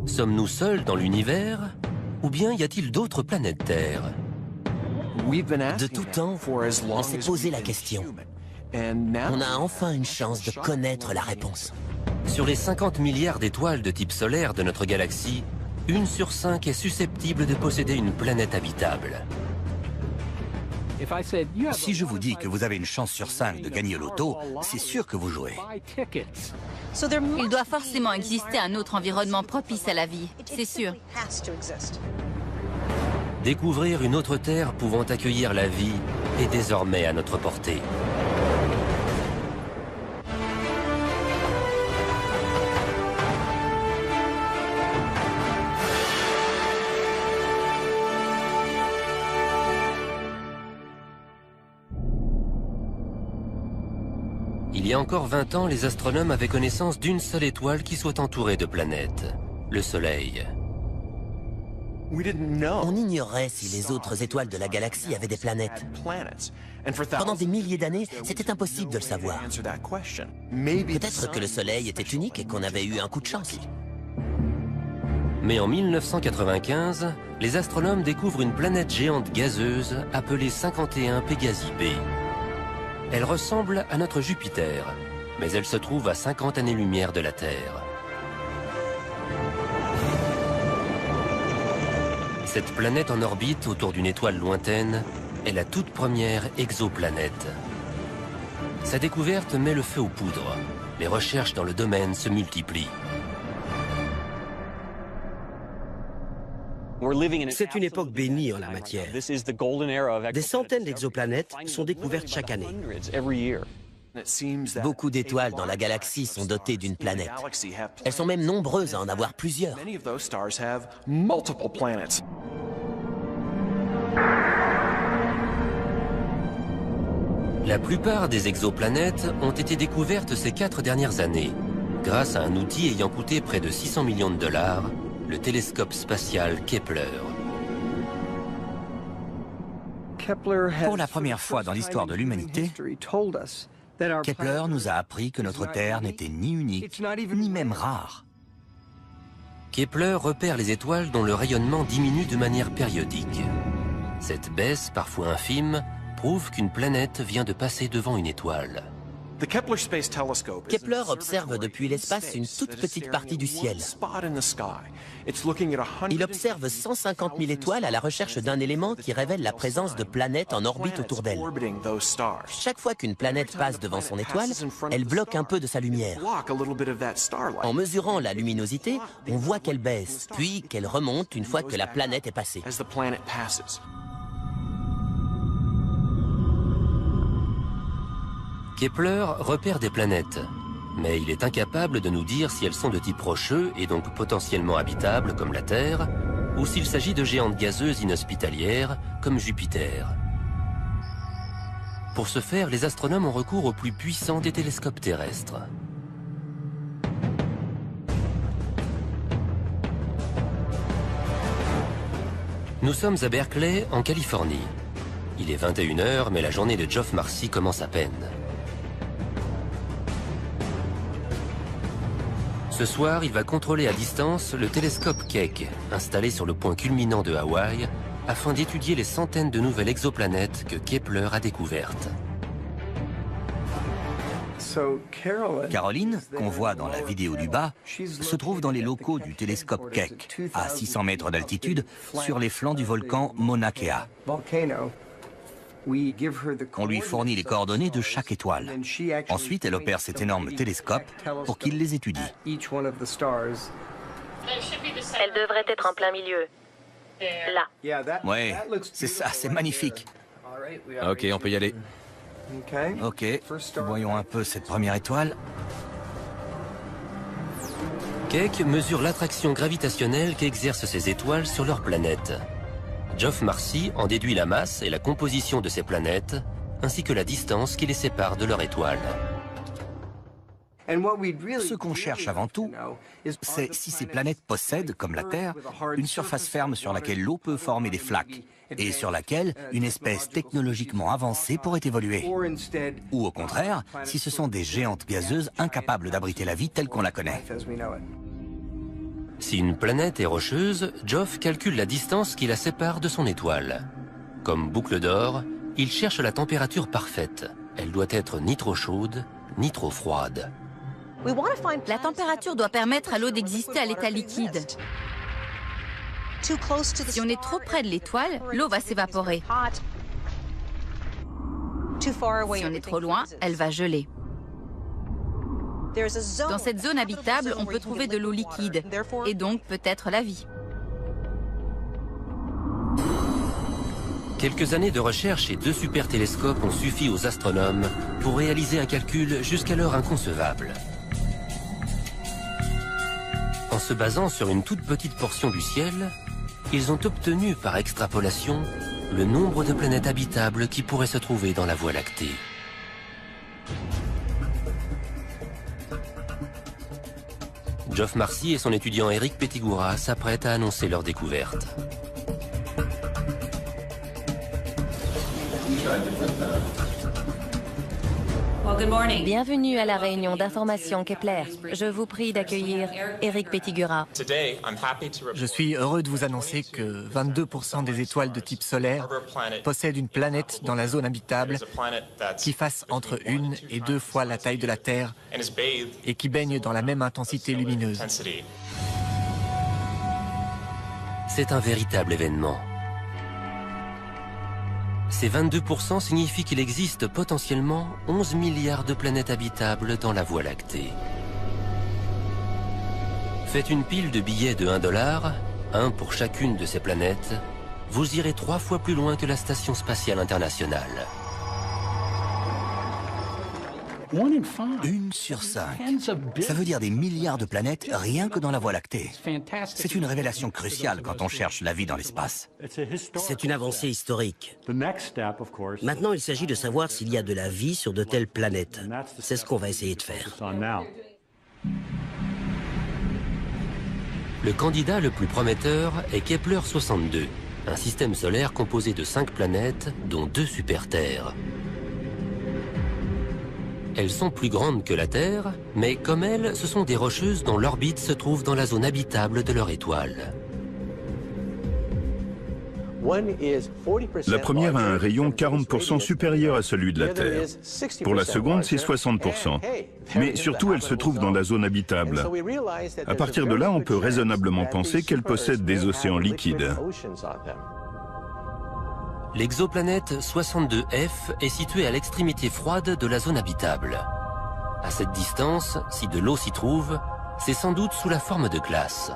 Sommes-nous seuls dans l'univers? Ou bien y a-t-il d'autres planètes Terre? De tout temps, on s'est posé la question. On a enfin une chance de connaître la réponse. Sur les 50 milliards d'étoiles de type solaire de notre galaxie, 1 sur 5 est susceptible de posséder une planète habitable. Si je vous dis que vous avez une chance sur 5 de gagner au loto, c'est sûr que vous jouez. Il doit forcément exister un autre environnement propice à la vie, c'est sûr. Découvrir une autre Terre pouvant accueillir la vie est désormais à notre portée. Il y a encore 20 ans, les astronomes avaient connaissance d'une seule étoile qui soit entourée de planètes, le Soleil. On ignorait si les autres étoiles de la galaxie avaient des planètes. Pendant des milliers d'années, c'était impossible de le savoir. Peut-être que le Soleil était unique et qu'on avait eu un coup de chance. Mais en 1995, les astronomes découvrent une planète géante gazeuse appelée 51 Pégasi b. Elle ressemble à notre Jupiter, mais elle se trouve à 50 années-lumière de la Terre. Cette planète en orbite autour d'une étoile lointaine est la toute première exoplanète. Sa découverte met le feu aux poudres. Les recherches dans le domaine se multiplient. C'est une époque bénie en la matière. Des centaines d'exoplanètes sont découvertes chaque année. Beaucoup d'étoiles dans la galaxie sont dotées d'une planète. Elles sont même nombreuses à en avoir plusieurs. La plupart des exoplanètes ont été découvertes ces 4 dernières années, grâce à un outil ayant coûté près de 600 millions de dollars, le télescope spatial Kepler. Pour la première fois dans l'histoire de l'humanité, Kepler nous a appris que notre Terre n'était ni unique, ni même rare. Kepler repère les étoiles dont le rayonnement diminue de manière périodique. Cette baisse, parfois infime, prouve qu'une planète vient de passer devant une étoile. Kepler observe depuis l'espace une toute petite partie du ciel. Il observe 150 000 étoiles à la recherche d'un élément qui révèle la présence de planètes en orbite autour d'elle. Chaque fois qu'une planète passe devant son étoile, elle bloque un peu de sa lumière. En mesurant la luminosité, on voit qu'elle baisse, puis qu'elle remonte une fois que la planète est passée. Kepler repère des planètes, mais il est incapable de nous dire si elles sont de type rocheux et donc potentiellement habitables comme la Terre, ou s'il s'agit de géantes gazeuses inhospitalières comme Jupiter. Pour ce faire, les astronomes ont recours au plus puissant des télescopes terrestres. Nous sommes à Berkeley, en Californie. Il est 21 h, mais la journée de Geoff Marcy commence à peine. Ce soir, il va contrôler à distance le télescope Keck, installé sur le point culminant de Hawaï, afin d'étudier les centaines de nouvelles exoplanètes que Kepler a découvertes. Caroline, qu'on voit dans la vidéo du bas, se trouve dans les locaux du télescope Keck, à 600 mètres d'altitude, sur les flancs du volcan Mauna Kea. On lui fournit les coordonnées de chaque étoile. Ensuite, elle opère cet énorme télescope pour qu'il les étudie. Elle devrait être en plein milieu. Là. Ouais, c'est ça, c'est magnifique. Ok, on peut y aller. Ok, voyons un peu cette première étoile. Keck mesure l'attraction gravitationnelle qu'exercent ces étoiles sur leur planète. Geoff Marcy en déduit la masse et la composition de ces planètes, ainsi que la distance qui les sépare de leur étoile. Ce qu'on cherche avant tout, c'est si ces planètes possèdent, comme la Terre, une surface ferme sur laquelle l'eau peut former des flaques, et sur laquelle une espèce technologiquement avancée pourrait évoluer. Ou au contraire, si ce sont des géantes gazeuses incapables d'abriter la vie telle qu'on la connaît. Si une planète est rocheuse, Geoff calcule la distance qui la sépare de son étoile. Comme boucle d'or, il cherche la température parfaite. Elle doit être ni trop chaude, ni trop froide. La température doit permettre à l'eau d'exister à l'état liquide. Si on est trop près de l'étoile, l'eau va s'évaporer. Si on est trop loin, elle va geler. Dans cette zone habitable, on peut trouver de l'eau liquide, et donc peut-être la vie. Quelques années de recherche et 2 super télescopes ont suffi aux astronomes pour réaliser un calcul jusqu'alors inconcevable. En se basant sur une toute petite portion du ciel, ils ont obtenu par extrapolation le nombre de planètes habitables qui pourraient se trouver dans la Voie lactée. Geoff Marcy et son étudiant Eric Pettigura s'apprêtent à annoncer leur découverte. Bienvenue à la réunion d'information Kepler. Je vous prie d'accueillir Eric Pettigura. Je suis heureux de vous annoncer que 22% des étoiles de type solaire possèdent une planète dans la zone habitable qui fasse entre 1 et 2 fois la taille de la Terre et qui baigne dans la même intensité lumineuse. C'est un véritable événement. Ces 22% signifient qu'il existe potentiellement 11 milliards de planètes habitables dans la Voie lactée. Faites une pile de billets de $1, un pour chacune de ces planètes, vous irez 3 fois plus loin que la Station spatiale internationale. 1 sur 5. Ça veut dire des milliards de planètes rien que dans la Voie lactée. C'est une révélation cruciale quand on cherche la vie dans l'espace. C'est une avancée historique. Maintenant, il s'agit de savoir s'il y a de la vie sur de telles planètes. C'est ce qu'on va essayer de faire. Le candidat le plus prometteur est Kepler 62, un système solaire composé de 5 planètes, dont 2 super-Terres. Elles sont plus grandes que la Terre, mais comme elles, ce sont des rocheuses dont l'orbite se trouve dans la zone habitable de leur étoile. La première a un rayon 40% supérieur à celui de la Terre. Pour la seconde, c'est 60%. Mais surtout, elle se trouve dans la zone habitable. À partir de là, on peut raisonnablement penser qu'elle possède des océans liquides. L'exoplanète 62F est située à l'extrémité froide de la zone habitable. À cette distance, si de l'eau s'y trouve, c'est sans doute sous la forme de glace.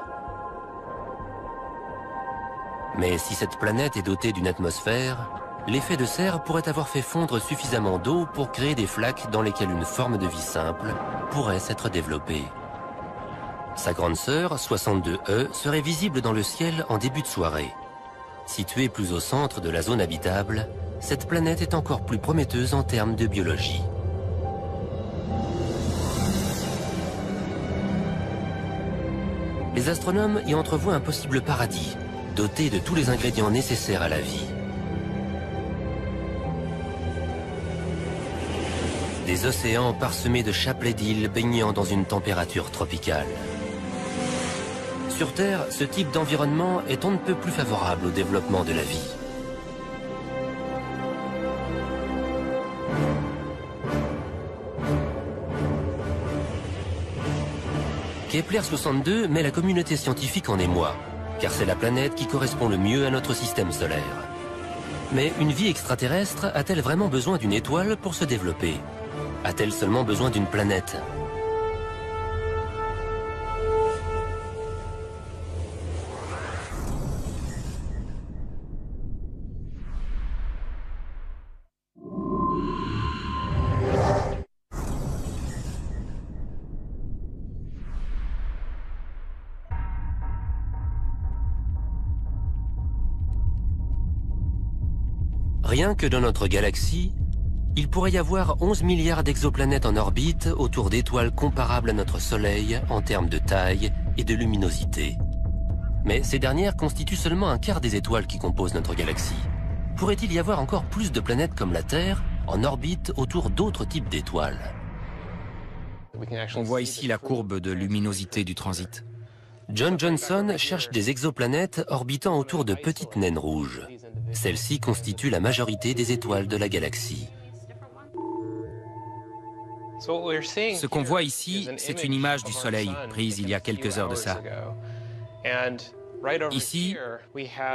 Mais si cette planète est dotée d'une atmosphère, l'effet de serre pourrait avoir fait fondre suffisamment d'eau pour créer des flaques dans lesquelles une forme de vie simple pourrait s'être développée. Sa grande sœur, 62E, serait visible dans le ciel en début de soirée. Située plus au centre de la zone habitable, cette planète est encore plus prometteuse en termes de biologie. Les astronomes y entrevoient un possible paradis, doté de tous les ingrédients nécessaires à la vie. Des océans parsemés de chapelets d'îles baignant dans une température tropicale. Sur Terre, ce type d'environnement est on ne peut plus favorable au développement de la vie. Kepler 62 met la communauté scientifique en émoi, car c'est la planète qui correspond le mieux à notre système solaire. Mais une vie extraterrestre a-t-elle vraiment besoin d'une étoile pour se développer? A-t-elle seulement besoin d'une planète? Rien que dans notre galaxie, il pourrait y avoir 11 milliards d'exoplanètes en orbite autour d'étoiles comparables à notre Soleil en termes de taille et de luminosité. Mais ces dernières constituent seulement un quart des étoiles qui composent notre galaxie. Pourrait-il y avoir encore plus de planètes comme la Terre en orbite autour d'autres types d'étoiles? On voit ici la courbe de luminosité du transit. John Johnson cherche des exoplanètes orbitant autour de petites naines rouges. Celles-ci constituent la majorité des étoiles de la galaxie. Ce qu'on voit ici, c'est une image du Soleil prise il y a quelques heures de ça. Ici,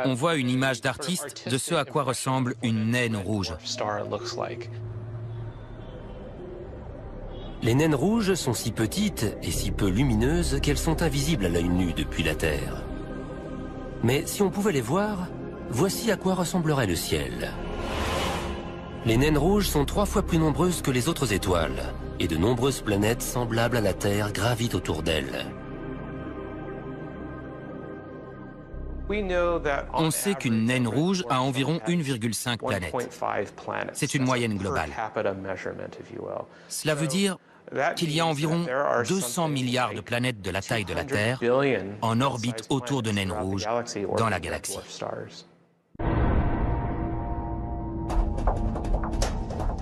on voit une image d'artiste de ce à quoi ressemble une naine rouge. Les naines rouges sont si petites et si peu lumineuses qu'elles sont invisibles à l'œil nu depuis la Terre. Mais si on pouvait les voir, voici à quoi ressemblerait le ciel. Les naines rouges sont 3 fois plus nombreuses que les autres étoiles, et de nombreuses planètes semblables à la Terre gravitent autour d'elles. On sait qu'une naine rouge a environ 1,5 planète. C'est une moyenne globale. Cela veut dire qu'il y a environ 200 milliards de planètes de la taille de la Terre en orbite autour de naines rouges dans la galaxie.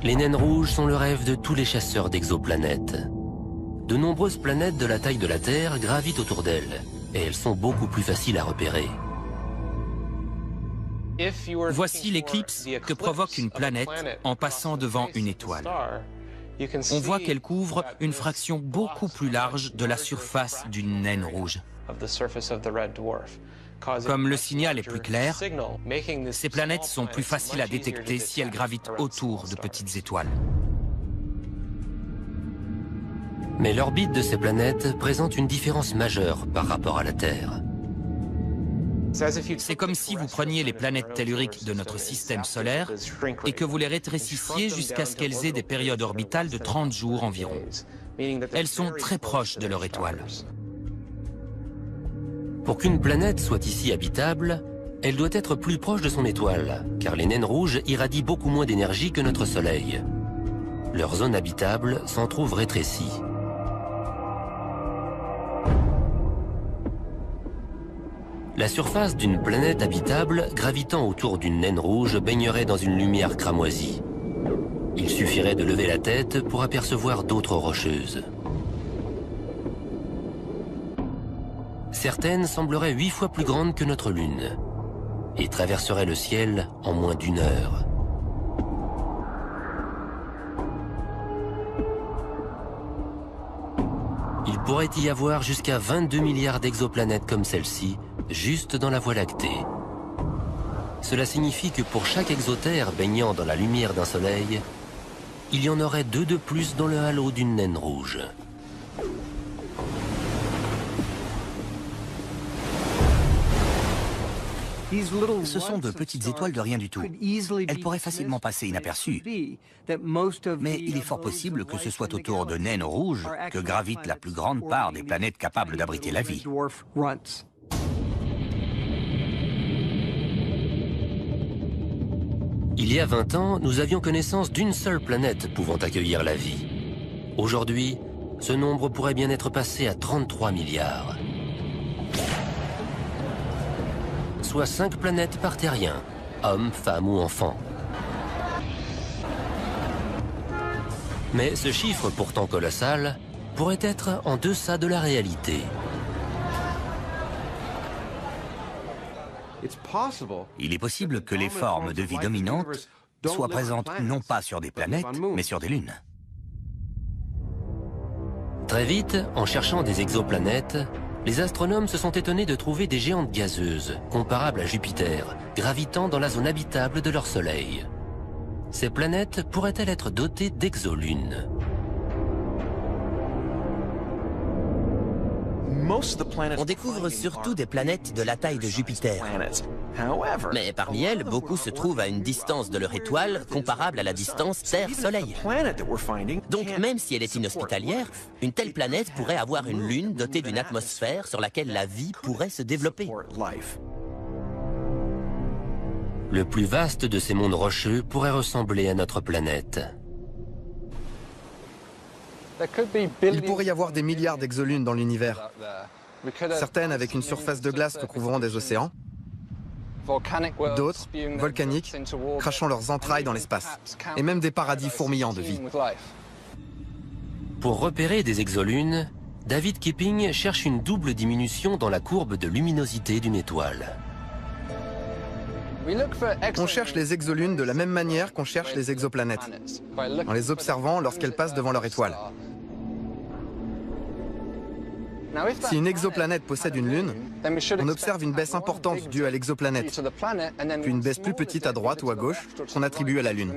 Les naines rouges sont le rêve de tous les chasseurs d'exoplanètes. De nombreuses planètes de la taille de la Terre gravitent autour d'elles, et elles sont beaucoup plus faciles à repérer. Voici l'éclipse que provoque une planète en passant devant une étoile. On voit qu'elle couvre une fraction beaucoup plus large de la surface d'une naine rouge. Comme le signal est plus clair, ces planètes sont plus faciles à détecter si elles gravitent autour de petites étoiles. Mais l'orbite de ces planètes présente une différence majeure par rapport à la Terre. C'est comme si vous preniez les planètes telluriques de notre système solaire et que vous les rétrécissiez jusqu'à ce qu'elles aient des périodes orbitales de 30 jours environ. Elles sont très proches de leur étoile. Pour qu'une planète soit ici habitable, elle doit être plus proche de son étoile, car les naines rouges irradient beaucoup moins d'énergie que notre Soleil. Leur zone habitable s'en trouve rétrécie. La surface d'une planète habitable gravitant autour d'une naine rouge baignerait dans une lumière cramoisie. Il suffirait de lever la tête pour apercevoir d'autres rocheuses. Certaines sembleraient 8 fois plus grandes que notre Lune et traverseraient le ciel en moins d'1 heure. Il pourrait y avoir jusqu'à 22 milliards d'exoplanètes comme celle-ci, juste dans la Voie lactée. Cela signifie que pour chaque exotère baignant dans la lumière d'un soleil, il y en aurait 2 de plus dans le halo d'une naine rouge. Ce sont de petites étoiles de rien du tout. Elles pourraient facilement passer inaperçues. Mais il est fort possible que ce soit autour de naines rouges que gravite la plus grande part des planètes capables d'abriter la vie. Il y a 20 ans, nous avions connaissance d'une seule planète pouvant accueillir la vie. Aujourd'hui, ce nombre pourrait bien être passé à 33 milliards. Soit 5 planètes par terrien, hommes, femmes ou enfants. Mais ce chiffre pourtant colossal pourrait être en deçà de la réalité. Il est possible que les formes de vie dominantes soient présentes non pas sur des planètes, mais sur des lunes. Très vite, en cherchant des exoplanètes, les astronomes se sont étonnés de trouver des géantes gazeuses, comparables à Jupiter, gravitant dans la zone habitable de leur Soleil. Ces planètes pourraient-elles être dotées d'exolunes? On découvre surtout des planètes de la taille de Jupiter. Mais parmi elles, beaucoup se trouvent à une distance de leur étoile comparable à la distance Terre-Soleil. Donc même si elle est inhospitalière, une telle planète pourrait avoir une lune dotée d'une atmosphère sur laquelle la vie pourrait se développer. Le plus vaste de ces mondes rocheux pourrait ressembler à notre planète. Il pourrait y avoir des milliards d'exolunes dans l'univers. Certaines avec une surface de glace recouvrant des océans, d'autres, volcaniques, crachant leurs entrailles dans l'espace, et même des paradis fourmillants de vie. Pour repérer des exolunes, David Kipping cherche une double diminution dans la courbe de luminosité d'une étoile. On cherche les exolunes de la même manière qu'on cherche les exoplanètes, en les observant lorsqu'elles passent devant leur étoile. Si une exoplanète possède une lune, on observe une baisse importante due à l'exoplanète, puis une baisse plus petite à droite ou à gauche qu'on attribue à la lune.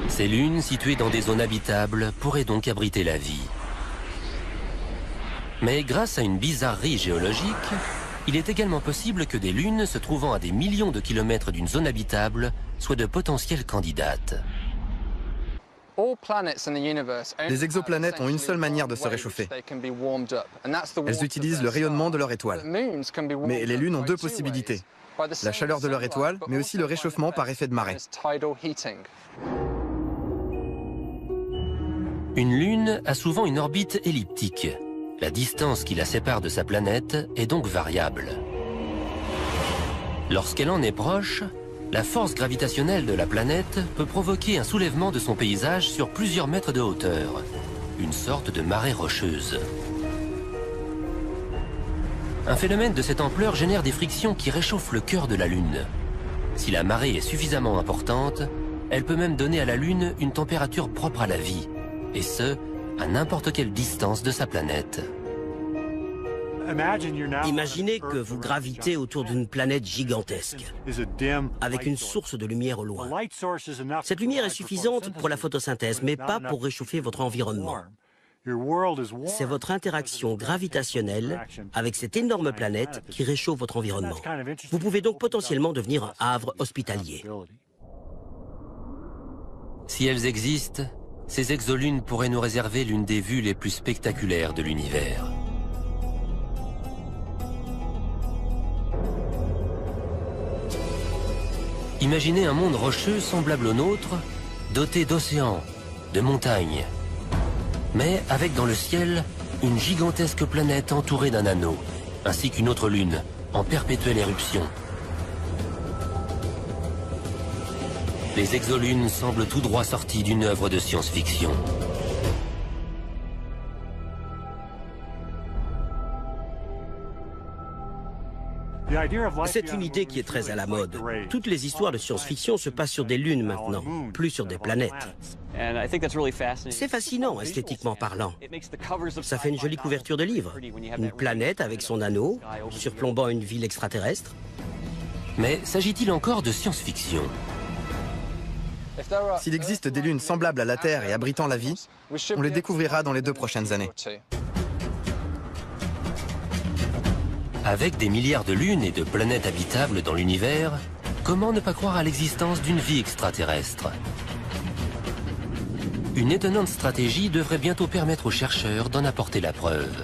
Ces lunes, situées dans des zones habitables, pourraient donc abriter la vie. Mais grâce à une bizarrerie géologique, il est également possible que des lunes se trouvant à des millions de kilomètres d'une zone habitable soient de potentielles candidates. Les exoplanètes ont une seule manière de se réchauffer. Elles utilisent le rayonnement de leur étoile. Mais les lunes ont deux possibilités. La chaleur de leur étoile, mais aussi le réchauffement par effet de marée. Une lune a souvent une orbite elliptique. La distance qui la sépare de sa planète est donc variable. Lorsqu'elle en est proche, la force gravitationnelle de la planète peut provoquer un soulèvement de son paysage sur plusieurs mètres de hauteur, une sorte de marée rocheuse. Un phénomène de cette ampleur génère des frictions qui réchauffent le cœur de la Lune. Si la marée est suffisamment importante, elle peut même donner à la Lune une température propre à la vie, et ce, à n'importe quelle distance de sa planète. Imaginez que vous gravitez autour d'une planète gigantesque, avec une source de lumière au loin. Cette lumière est suffisante pour la photosynthèse, mais pas pour réchauffer votre environnement. C'est votre interaction gravitationnelle avec cette énorme planète qui réchauffe votre environnement. Vous pouvez donc potentiellement devenir un havre hospitalier. Si elles existent, ces exolunes pourraient nous réserver l'une des vues les plus spectaculaires de l'univers. Imaginez un monde rocheux semblable au nôtre, doté d'océans, de montagnes, mais avec dans le ciel une gigantesque planète entourée d'un anneau, ainsi qu'une autre lune, en perpétuelle éruption. Les exolunes semblent tout droit sorties d'une œuvre de science-fiction. C'est une idée qui est très à la mode. Toutes les histoires de science-fiction se passent sur des lunes maintenant, plus sur des planètes. C'est fascinant, esthétiquement parlant. Ça fait une jolie couverture de livre. Une planète avec son anneau, surplombant une ville extraterrestre. Mais s'agit-il encore de science-fiction ? S'il existe des lunes semblables à la Terre et abritant la vie, on les découvrira dans les 2 prochaines années. Avec des milliards de lunes et de planètes habitables dans l'univers, comment ne pas croire à l'existence d'une vie extraterrestre? Une étonnante stratégie devrait bientôt permettre aux chercheurs d'en apporter la preuve.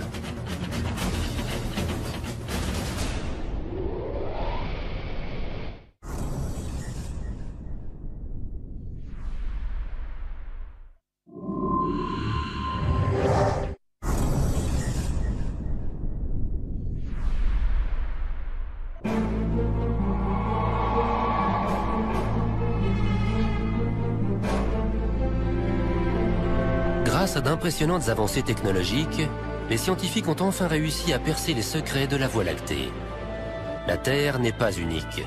Grâce à d'impressionnantes avancées technologiques, les scientifiques ont enfin réussi à percer les secrets de la Voie lactée. La Terre n'est pas unique.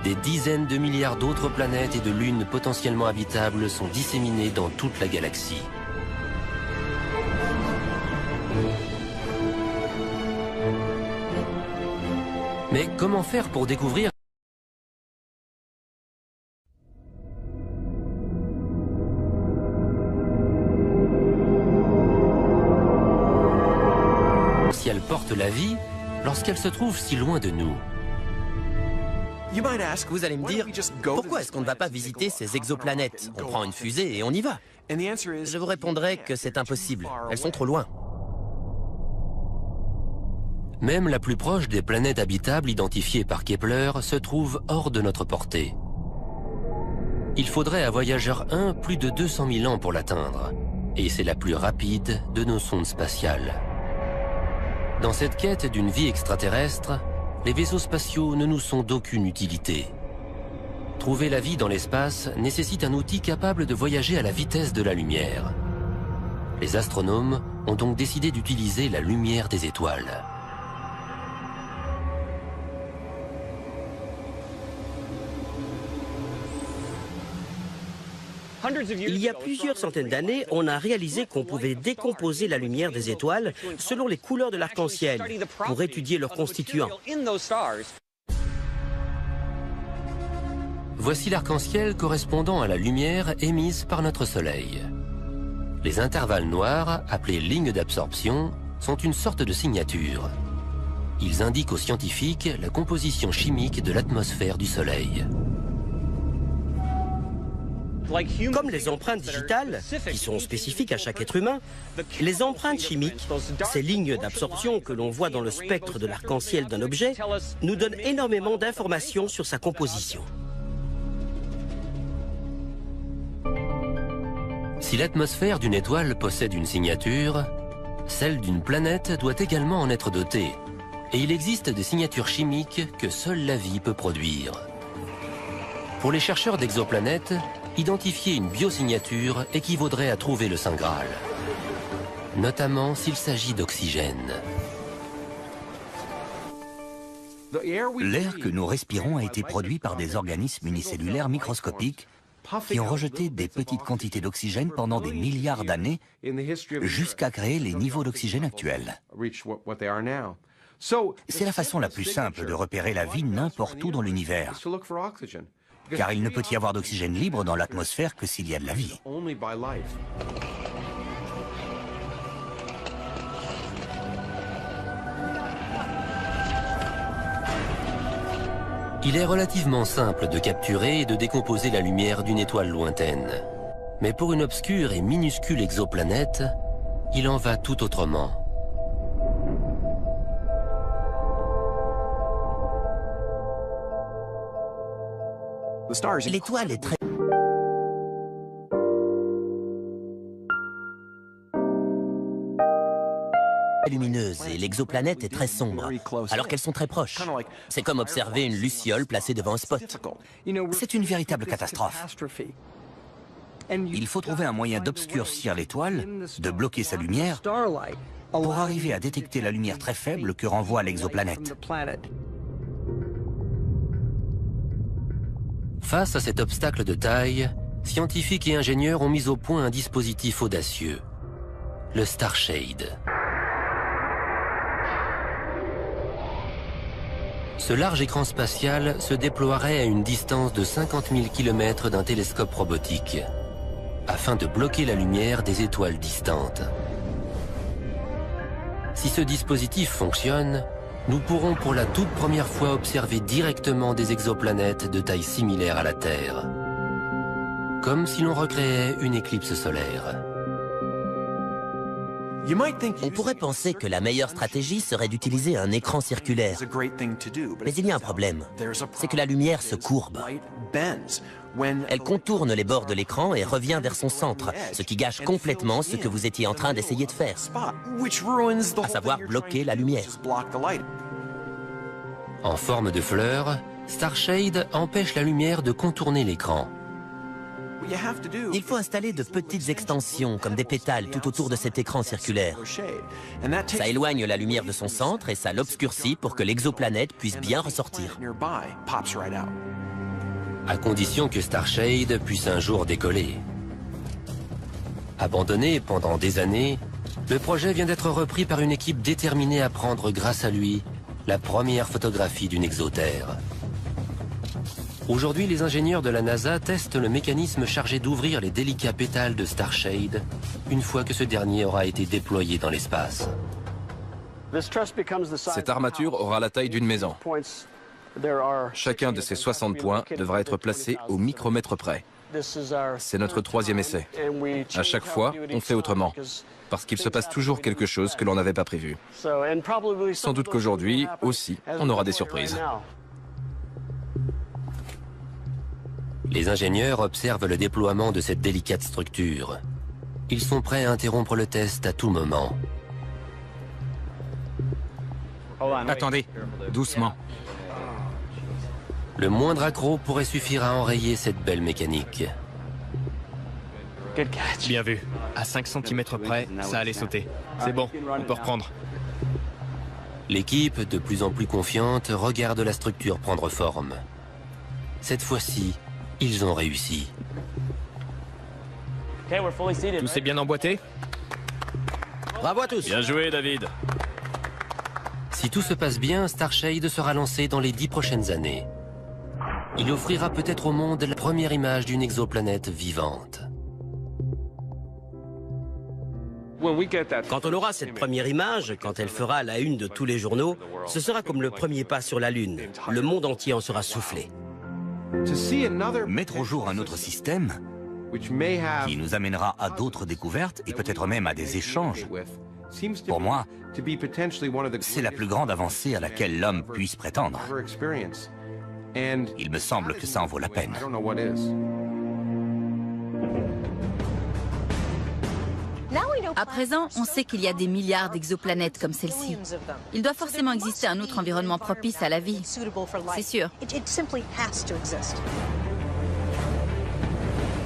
Des dizaines de milliards d'autres planètes et de lunes potentiellement habitables sont disséminées dans toute la galaxie. Mais comment faire pour découvrir si elle porte la vie lorsqu'elle se trouve si loin de nous? Vous allez me dire, pourquoi est-ce qu'on ne va pas visiter ces exoplanètes? On prend une fusée et on y va. Je vous répondrai que c'est impossible. Elles sont trop loin. Même la plus proche des planètes habitables identifiées par Kepler se trouve hors de notre portée. Il faudrait à Voyageur 1 plus de 200 000 ans pour l'atteindre, et c'est la plus rapide de nos sondes spatiales. Dans cette quête d'une vie extraterrestre, les vaisseaux spatiaux ne nous sont d'aucune utilité. Trouver la vie dans l'espace nécessite un outil capable de voyager à la vitesse de la lumière. Les astronomes ont donc décidé d'utiliser la lumière des étoiles. Il y a plusieurs centaines d'années, on a réalisé qu'on pouvait décomposer la lumière des étoiles selon les couleurs de l'arc-en-ciel pour étudier leurs constituants. Voici l'arc-en-ciel correspondant à la lumière émise par notre Soleil. Les intervalles noirs, appelés lignes d'absorption, sont une sorte de signature. Ils indiquent aux scientifiques la composition chimique de l'atmosphère du Soleil. Comme les empreintes digitales, qui sont spécifiques à chaque être humain, les empreintes chimiques, ces lignes d'absorption que l'on voit dans le spectre de l'arc-en-ciel d'un objet, nous donnent énormément d'informations sur sa composition. Si l'atmosphère d'une étoile possède une signature, celle d'une planète doit également en être dotée. Et il existe des signatures chimiques que seule la vie peut produire. Pour les chercheurs d'exoplanètes, identifier une biosignature équivaudrait à trouver le Saint Graal, notamment s'il s'agit d'oxygène. L'air que nous respirons a été produit par des organismes unicellulaires microscopiques qui ont rejeté des petites quantités d'oxygène pendant des milliards d'années jusqu'à créer les niveaux d'oxygène actuels. C'est la façon la plus simple de repérer la vie n'importe où dans l'univers, car il ne peut y avoir d'oxygène libre dans l'atmosphère que s'il y a de la vie. Il est relativement simple de capturer et de décomposer la lumière d'une étoile lointaine. Mais pour une obscure et minuscule exoplanète, il en va tout autrement. L'étoile est très lumineuse et l'exoplanète est très sombre, alors qu'elles sont très proches. C'est comme observer une luciole placée devant un spot. C'est une véritable catastrophe. Il faut trouver un moyen d'obscurcir l'étoile, de bloquer sa lumière, pour arriver à détecter la lumière très faible que renvoie l'exoplanète. Face à cet obstacle de taille, scientifiques et ingénieurs ont mis au point un dispositif audacieux, le Starshade. Ce large écran spatial se déploierait à une distance de 50 000 km d'un télescope robotique, afin de bloquer la lumière des étoiles distantes. Si ce dispositif fonctionne, nous pourrons pour la toute première fois observer directement des exoplanètes de taille similaire à la Terre, comme si l'on recréait une éclipse solaire. On pourrait penser que la meilleure stratégie serait d'utiliser un écran circulaire. Mais il y a un problème, c'est que la lumière se courbe. Elle contourne les bords de l'écran et revient vers son centre, ce qui gâche complètement ce que vous étiez en train d'essayer de faire, à savoir bloquer la lumière. En forme de fleur, Starshade empêche la lumière de contourner l'écran. Il faut installer de petites extensions, comme des pétales, tout autour de cet écran circulaire. Ça éloigne la lumière de son centre et ça l'obscurcit pour que l'exoplanète puisse bien ressortir. À condition que Starshade puisse un jour décoller. Abandonné pendant des années, le projet vient d'être repris par une équipe déterminée à prendre, grâce à lui, la première photographie d'une exoterre. Aujourd'hui, les ingénieurs de la NASA testent le mécanisme chargé d'ouvrir les délicats pétales de Starshade une fois que ce dernier aura été déployé dans l'espace. Cette armature aura la taille d'une maison. Chacun de ces 60 points devra être placé au micromètre près. C'est notre troisième essai. À chaque fois, on fait autrement, parce qu'il se passe toujours quelque chose que l'on n'avait pas prévu. Sans doute qu'aujourd'hui, aussi, on aura des surprises. Les ingénieurs observent le déploiement de cette délicate structure. Ils sont prêts à interrompre le test à tout moment. Attendez, doucement. Le moindre accroc pourrait suffire à enrayer cette belle mécanique. Bien vu. À 5 cm près, ça allait sauter. C'est bon, on peut reprendre. L'équipe, de plus en plus confiante, regarde la structure prendre forme. Cette fois-ci, ils ont réussi. Tout est bien emboîté? Bravo à tous. Bien joué, David. Si tout se passe bien, Starshade sera lancé dans les 10 prochaines années. Il offrira peut-être au monde la première image d'une exoplanète vivante. Quand on aura cette première image, quand elle fera la une de tous les journaux, ce sera comme le premier pas sur la Lune. Le monde entier en sera soufflé. Mettre au jour un autre système qui nous amènera à d'autres découvertes et peut-être même à des échanges, pour moi, c'est la plus grande avancée à laquelle l'homme puisse prétendre. Il me semble que ça en vaut la peine. À présent, on sait qu'il y a des milliards d'exoplanètes comme celle-ci. Il doit forcément exister un autre environnement propice à la vie. C'est sûr.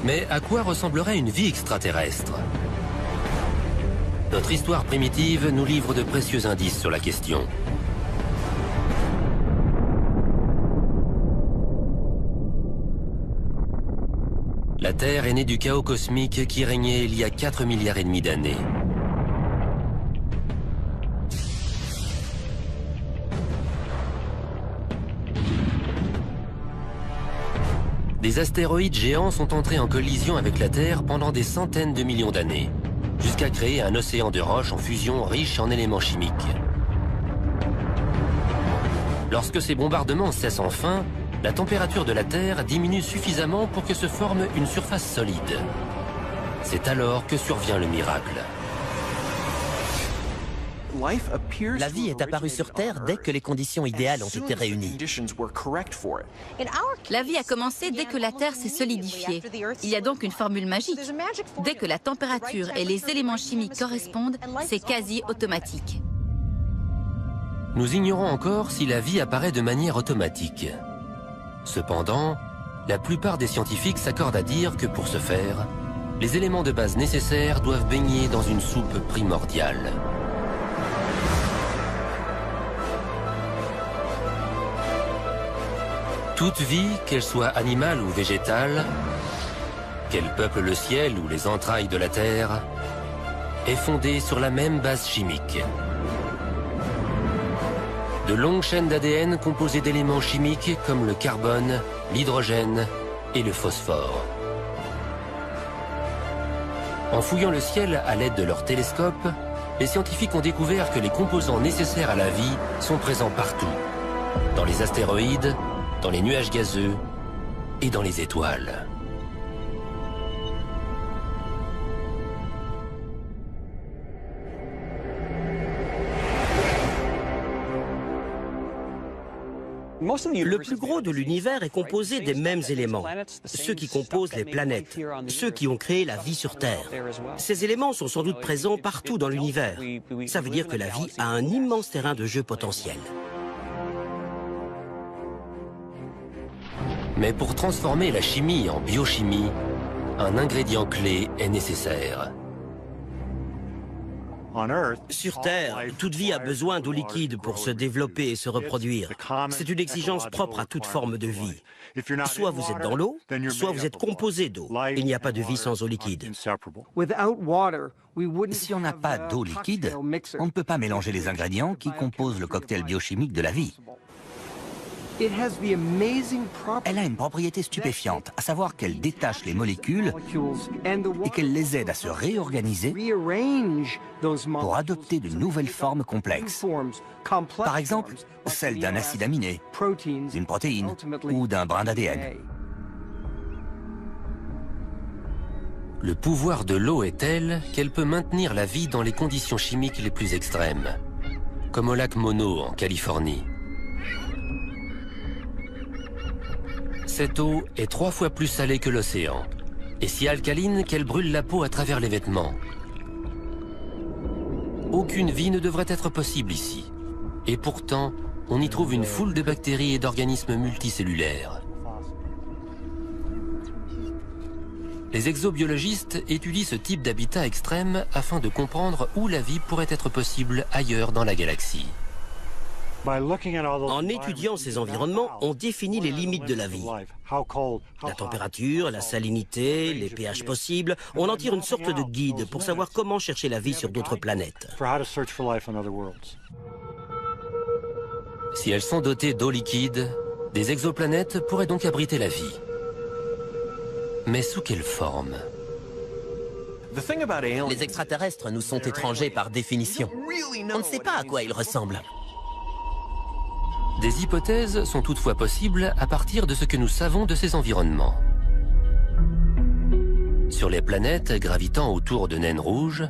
Mais à quoi ressemblerait une vie extraterrestre? Notre histoire primitive nous livre de précieux indices sur la question. La Terre est née du chaos cosmique qui régnait il y a 4,5 milliards d'années. Des astéroïdes géants sont entrés en collision avec la Terre pendant des centaines de millions d'années, jusqu'à créer un océan de roches en fusion riche en éléments chimiques. Lorsque ces bombardements cessent enfin, la température de la Terre diminue suffisamment pour que se forme une surface solide. C'est alors que survient le miracle. La vie est apparue sur Terre dès que les conditions idéales ont été réunies. La vie a commencé dès que la Terre s'est solidifiée. Il y a donc une formule magique. Dès que la température et les éléments chimiques correspondent, c'est quasi automatique. Nous ignorons encore si la vie apparaît de manière automatique. Cependant, la plupart des scientifiques s'accordent à dire que pour ce faire, les éléments de base nécessaires doivent baigner dans une soupe primordiale. Toute vie, qu'elle soit animale ou végétale, qu'elle peuple le ciel ou les entrailles de la Terre, est fondée sur la même base chimique. De longues chaînes d'ADN composées d'éléments chimiques comme le carbone, l'hydrogène et le phosphore. En fouillant le ciel à l'aide de leurs télescopes, les scientifiques ont découvert que les composants nécessaires à la vie sont présents partout, dans les astéroïdes, dans les nuages gazeux et dans les étoiles. Le plus gros de l'univers est composé des mêmes éléments, ceux qui composent les planètes, ceux qui ont créé la vie sur Terre. Ces éléments sont sans doute présents partout dans l'univers. Ça veut dire que la vie a un immense terrain de jeu potentiel. Mais pour transformer la chimie en biochimie, un ingrédient clé est nécessaire. Sur Terre, toute vie a besoin d'eau liquide pour se développer et se reproduire. C'est une exigence propre à toute forme de vie. Soit vous êtes dans l'eau, soit vous êtes composé d'eau. Il n'y a pas de vie sans eau liquide. Si on n'a pas d'eau liquide, on ne peut pas mélanger les ingrédients qui composent le cocktail biochimique de la vie. Elle a une propriété stupéfiante, à savoir qu'elle détache les molécules et qu'elle les aide à se réorganiser pour adopter de nouvelles formes complexes. Par exemple, celle d'un acide aminé, d'une protéine ou d'un brin d'ADN. Le pouvoir de l'eau est tel qu'elle peut maintenir la vie dans les conditions chimiques les plus extrêmes, comme au lac Mono en Californie. Cette eau est 3 fois plus salée que l'océan, et si alcaline qu'elle brûle la peau à travers les vêtements. Aucune vie ne devrait être possible ici. Et pourtant, on y trouve une foule de bactéries et d'organismes multicellulaires. Les exobiologistes étudient ce type d'habitat extrême afin de comprendre où la vie pourrait être possible ailleurs dans la galaxie. En étudiant ces environnements, on définit les limites de la vie. La température, la salinité, les pH possibles, on en tire une sorte de guide pour savoir comment chercher la vie sur d'autres planètes. Si elles sont dotées d'eau liquide, des exoplanètes pourraient donc abriter la vie. Mais sous quelle forme? Les extraterrestres nous sont étrangers par définition. On ne sait pas à quoi ils ressemblent. Des hypothèses sont toutefois possibles à partir de ce que nous savons de ces environnements. Sur les planètes gravitant autour de naines rouges,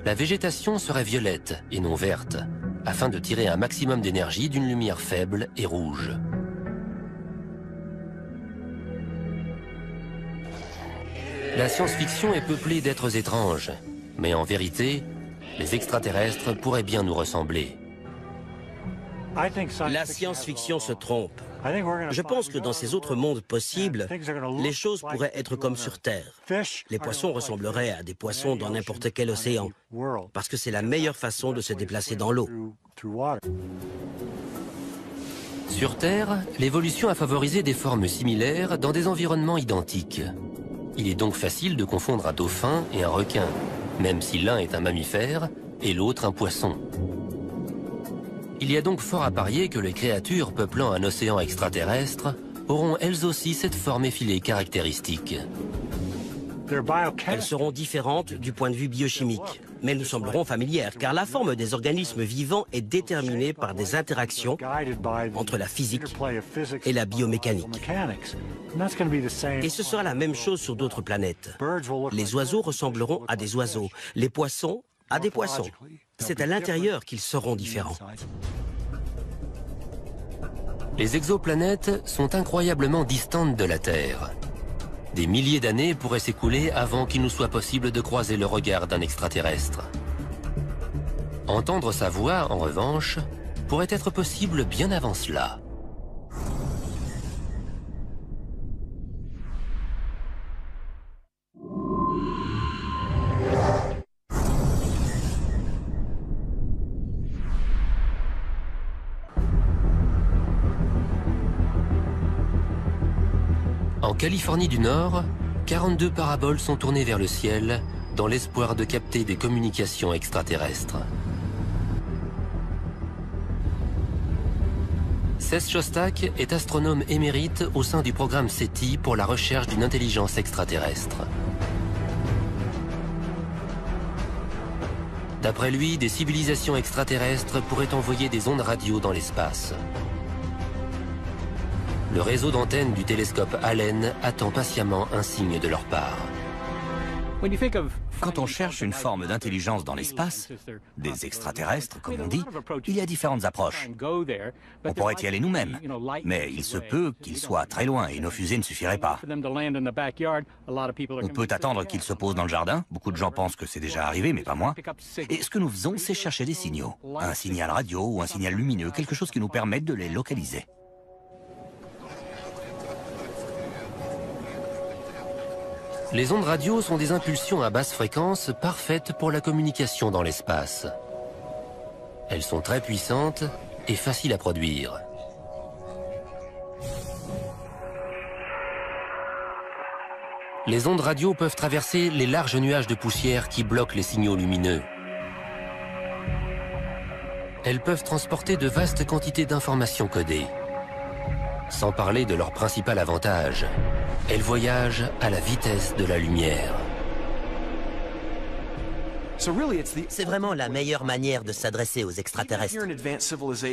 la végétation serait violette et non verte, afin de tirer un maximum d'énergie d'une lumière faible et rouge. La science-fiction est peuplée d'êtres étranges, mais en vérité, les extraterrestres pourraient bien nous ressembler. La science-fiction se trompe. Je pense que dans ces autres mondes possibles, les choses pourraient être comme sur Terre. Les poissons ressembleraient à des poissons dans n'importe quel océan, parce que c'est la meilleure façon de se déplacer dans l'eau. Sur Terre, l'évolution a favorisé des formes similaires dans des environnements identiques. Il est donc facile de confondre un dauphin et un requin, même si l'un est un mammifère et l'autre un poisson. Il y a donc fort à parier que les créatures peuplant un océan extraterrestre auront elles aussi cette forme effilée caractéristique. Elles seront différentes du point de vue biochimique, mais elles nous sembleront familières, car la forme des organismes vivants est déterminée par des interactions entre la physique et la biomécanique. Et ce sera la même chose sur d'autres planètes. Les oiseaux ressembleront à des oiseaux, les poissons à des poissons. C'est à l'intérieur qu'ils seront différents. Les exoplanètes sont incroyablement distantes de la Terre. Des milliers d'années pourraient s'écouler avant qu'il nous soit possible de croiser le regard d'un extraterrestre. Entendre sa voix, en revanche, pourrait être possible bien avant cela. En Californie du Nord, 42 paraboles sont tournées vers le ciel dans l'espoir de capter des communications extraterrestres. Seth Shostak est astronome émérite au sein du programme SETI pour la recherche d'une intelligence extraterrestre. D'après lui, des civilisations extraterrestres pourraient envoyer des ondes radio dans l'espace. Le réseau d'antennes du télescope Allen attend patiemment un signe de leur part. Quand on cherche une forme d'intelligence dans l'espace, des extraterrestres, comme on dit, il y a différentes approches. On pourrait y aller nous-mêmes, mais il se peut qu'ils soient très loin et nos fusées ne suffiraient pas. On peut attendre qu'ils se posent dans le jardin. Beaucoup de gens pensent que c'est déjà arrivé, mais pas moi. Et ce que nous faisons, c'est chercher des signaux. Un signal radio ou un signal lumineux, quelque chose qui nous permette de les localiser. Les ondes radio sont des impulsions à basse fréquence parfaites pour la communication dans l'espace. Elles sont très puissantes et faciles à produire. Les ondes radio peuvent traverser les larges nuages de poussière qui bloquent les signaux lumineux. Elles peuvent transporter de vastes quantités d'informations codées. Sans parler de leur principal avantage, elles voyagent à la vitesse de la lumière. C'est vraiment la meilleure manière de s'adresser aux extraterrestres.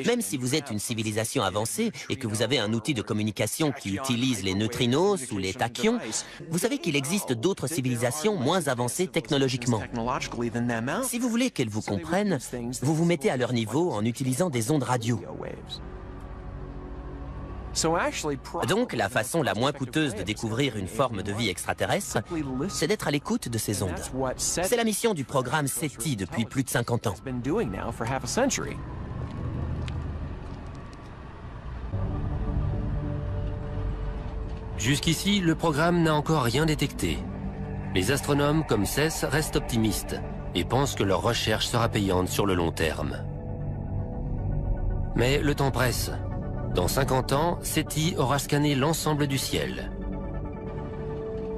Même si vous êtes une civilisation avancée et que vous avez un outil de communication qui utilise les neutrinos ou les tachyons, vous savez qu'il existe d'autres civilisations moins avancées technologiquement. Si vous voulez qu'elles vous comprennent, vous vous mettez à leur niveau en utilisant des ondes radio. Donc, la façon la moins coûteuse de découvrir une forme de vie extraterrestre, c'est d'être à l'écoute de ces ondes. C'est la mission du programme SETI depuis plus de 50 ans. Jusqu'ici, le programme n'a encore rien détecté. Les astronomes comme CES restent optimistes et pensent que leur recherche sera payante sur le long terme. Mais le temps presse. Dans 50 ans, SETI aura scanné l'ensemble du ciel.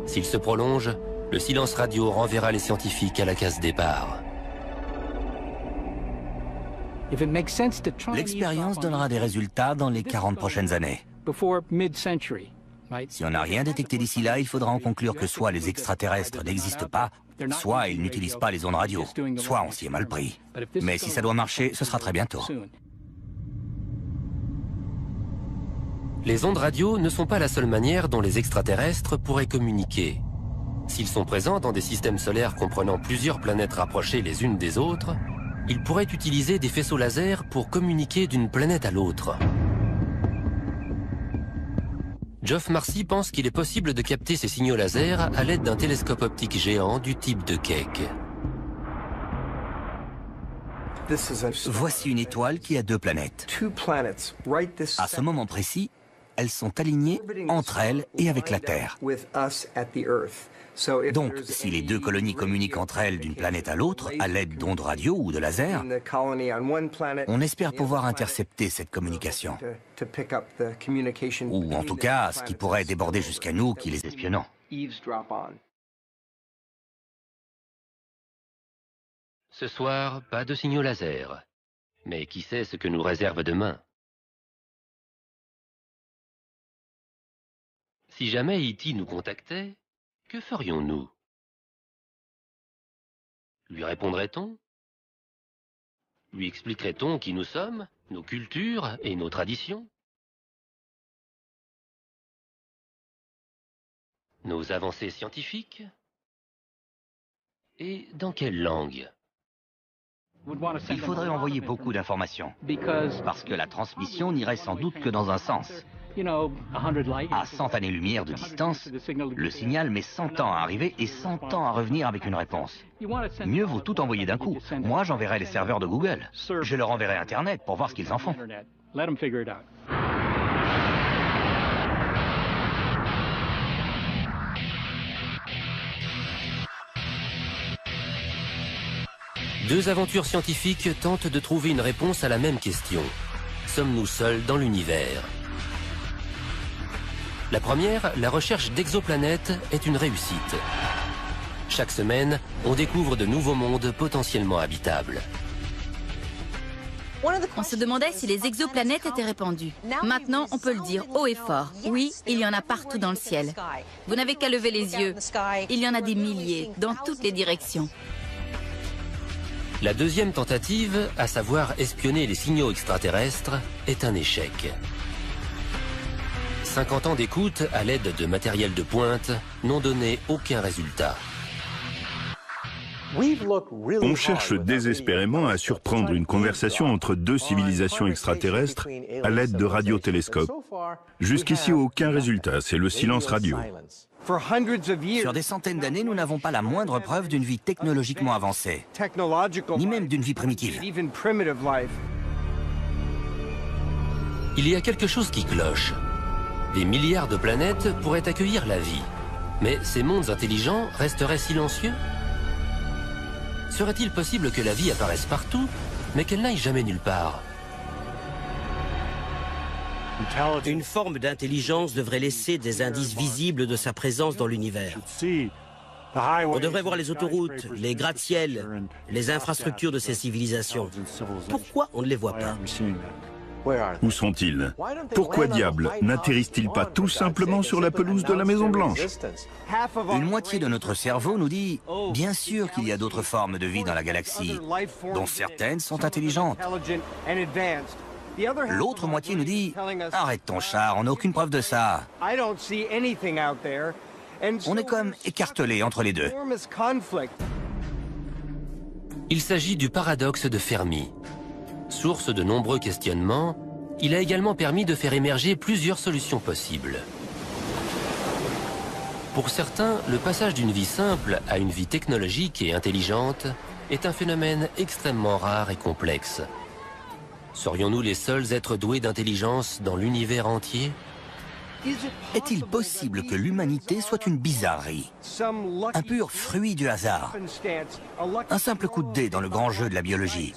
S'il se prolonge, le silence radio renverra les scientifiques à la case départ. L'expérience donnera des résultats dans les 40 prochaines années. Si on n'a rien détecté d'ici là, il faudra en conclure que soit les extraterrestres n'existent pas, soit ils n'utilisent pas les ondes radio, soit on s'y est mal pris. Mais si ça doit marcher, ce sera très bientôt. Les ondes radio ne sont pas la seule manière dont les extraterrestres pourraient communiquer. S'ils sont présents dans des systèmes solaires comprenant plusieurs planètes rapprochées les unes des autres, ils pourraient utiliser des faisceaux laser pour communiquer d'une planète à l'autre. Geoff Marcy pense qu'il est possible de capter ces signaux laser à l'aide d'un télescope optique géant du type de Keck. Voici une étoile qui a deux planètes. À ce moment précis, elles sont alignées entre elles et avec la Terre. Donc, si les deux colonies communiquent entre elles d'une planète à l'autre à l'aide d'ondes radio ou de laser, on espère pouvoir intercepter cette communication. Ou en tout cas, ce qui pourrait déborder jusqu'à nous qui les espionnons. Ce soir, pas de signaux laser. Mais qui sait ce que nous réserve demain? Si jamais E.T. nous contactait, que ferions-nous? Lui répondrait-on? Lui expliquerait-on qui nous sommes, nos cultures et nos traditions? Nos avancées scientifiques? Et dans quelle langue? Il faudrait envoyer beaucoup d'informations, parce que la transmission n'irait sans doute que dans un sens. À 100 années-lumière de distance, le signal met 100 ans à arriver et 100 ans à revenir avec une réponse. Mieux vaut tout envoyer d'un coup. Moi, j'enverrai les serveurs de Google. Je leur enverrai Internet pour voir ce qu'ils en font. Deux aventures scientifiques tentent de trouver une réponse à la même question. Sommes-nous seuls dans l'univers? La première, la recherche d'exoplanètes, est une réussite. Chaque semaine, on découvre de nouveaux mondes potentiellement habitables. On se demandait si les exoplanètes étaient répandues. Maintenant, on peut le dire haut et fort. Oui, il y en a partout dans le ciel. Vous n'avez qu'à lever les yeux. Il y en a des milliers, dans toutes les directions. La deuxième tentative, à savoir espionner les signaux extraterrestres, est un échec. 50 ans d'écoute à l'aide de matériel de pointe n'ont donné aucun résultat. On cherche désespérément à surprendre une conversation entre deux civilisations extraterrestres à l'aide de radiotélescopes. Jusqu'ici, aucun résultat, c'est le silence radio. Sur des centaines d'années, nous n'avons pas la moindre preuve d'une vie technologiquement avancée, ni même d'une vie primitive. Il y a quelque chose qui cloche. Des milliards de planètes pourraient accueillir la vie. Mais ces mondes intelligents resteraient silencieux? Serait-il possible que la vie apparaisse partout, mais qu'elle n'aille jamais nulle part? Une forme d'intelligence devrait laisser des indices visibles de sa présence dans l'univers. On devrait voir les autoroutes, les gratte-ciels, les infrastructures de ces civilisations. Pourquoi on ne les voit pas? Où sont-ils? Pourquoi diable n'atterrissent-ils pas tout simplement sur la pelouse de la Maison Blanche? Une moitié de notre cerveau nous dit « Bien sûr qu'il y a d'autres formes de vie dans la galaxie, dont certaines sont intelligentes. » L'autre moitié nous dit « Arrête ton char, on n'a aucune preuve de ça. » On est comme écartelés entre les deux. Il s'agit du paradoxe de Fermi. Source de nombreux questionnements, il a également permis de faire émerger plusieurs solutions possibles. Pour certains, le passage d'une vie simple à une vie technologique et intelligente est un phénomène extrêmement rare et complexe. Serions-nous les seuls êtres doués d'intelligence dans l'univers entier? Est-il possible que l'humanité soit une bizarrerie, un pur fruit du hasard, un simple coup de dé dans le grand jeu de la biologie,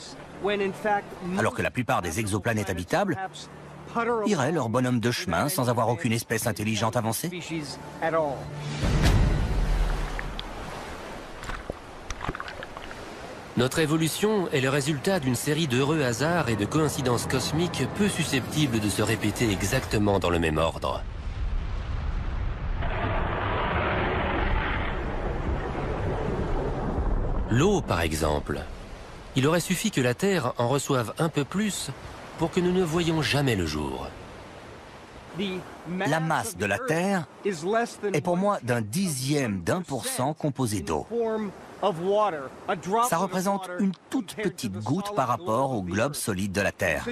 alors que la plupart des exoplanètes habitables iraient leur bonhomme de chemin sans avoir aucune espèce intelligente avancée? Notre évolution est le résultat d'une série d'heureux hasards et de coïncidences cosmiques peu susceptibles de se répéter exactement dans le même ordre. L'eau, par exemple. Il aurait suffi que la Terre en reçoive un peu plus pour que nous ne voyions jamais le jour. La masse de la Terre est pour moi d'un dixième d'1% composé d'eau. Ça représente une toute petite goutte par rapport au globe solide de la Terre.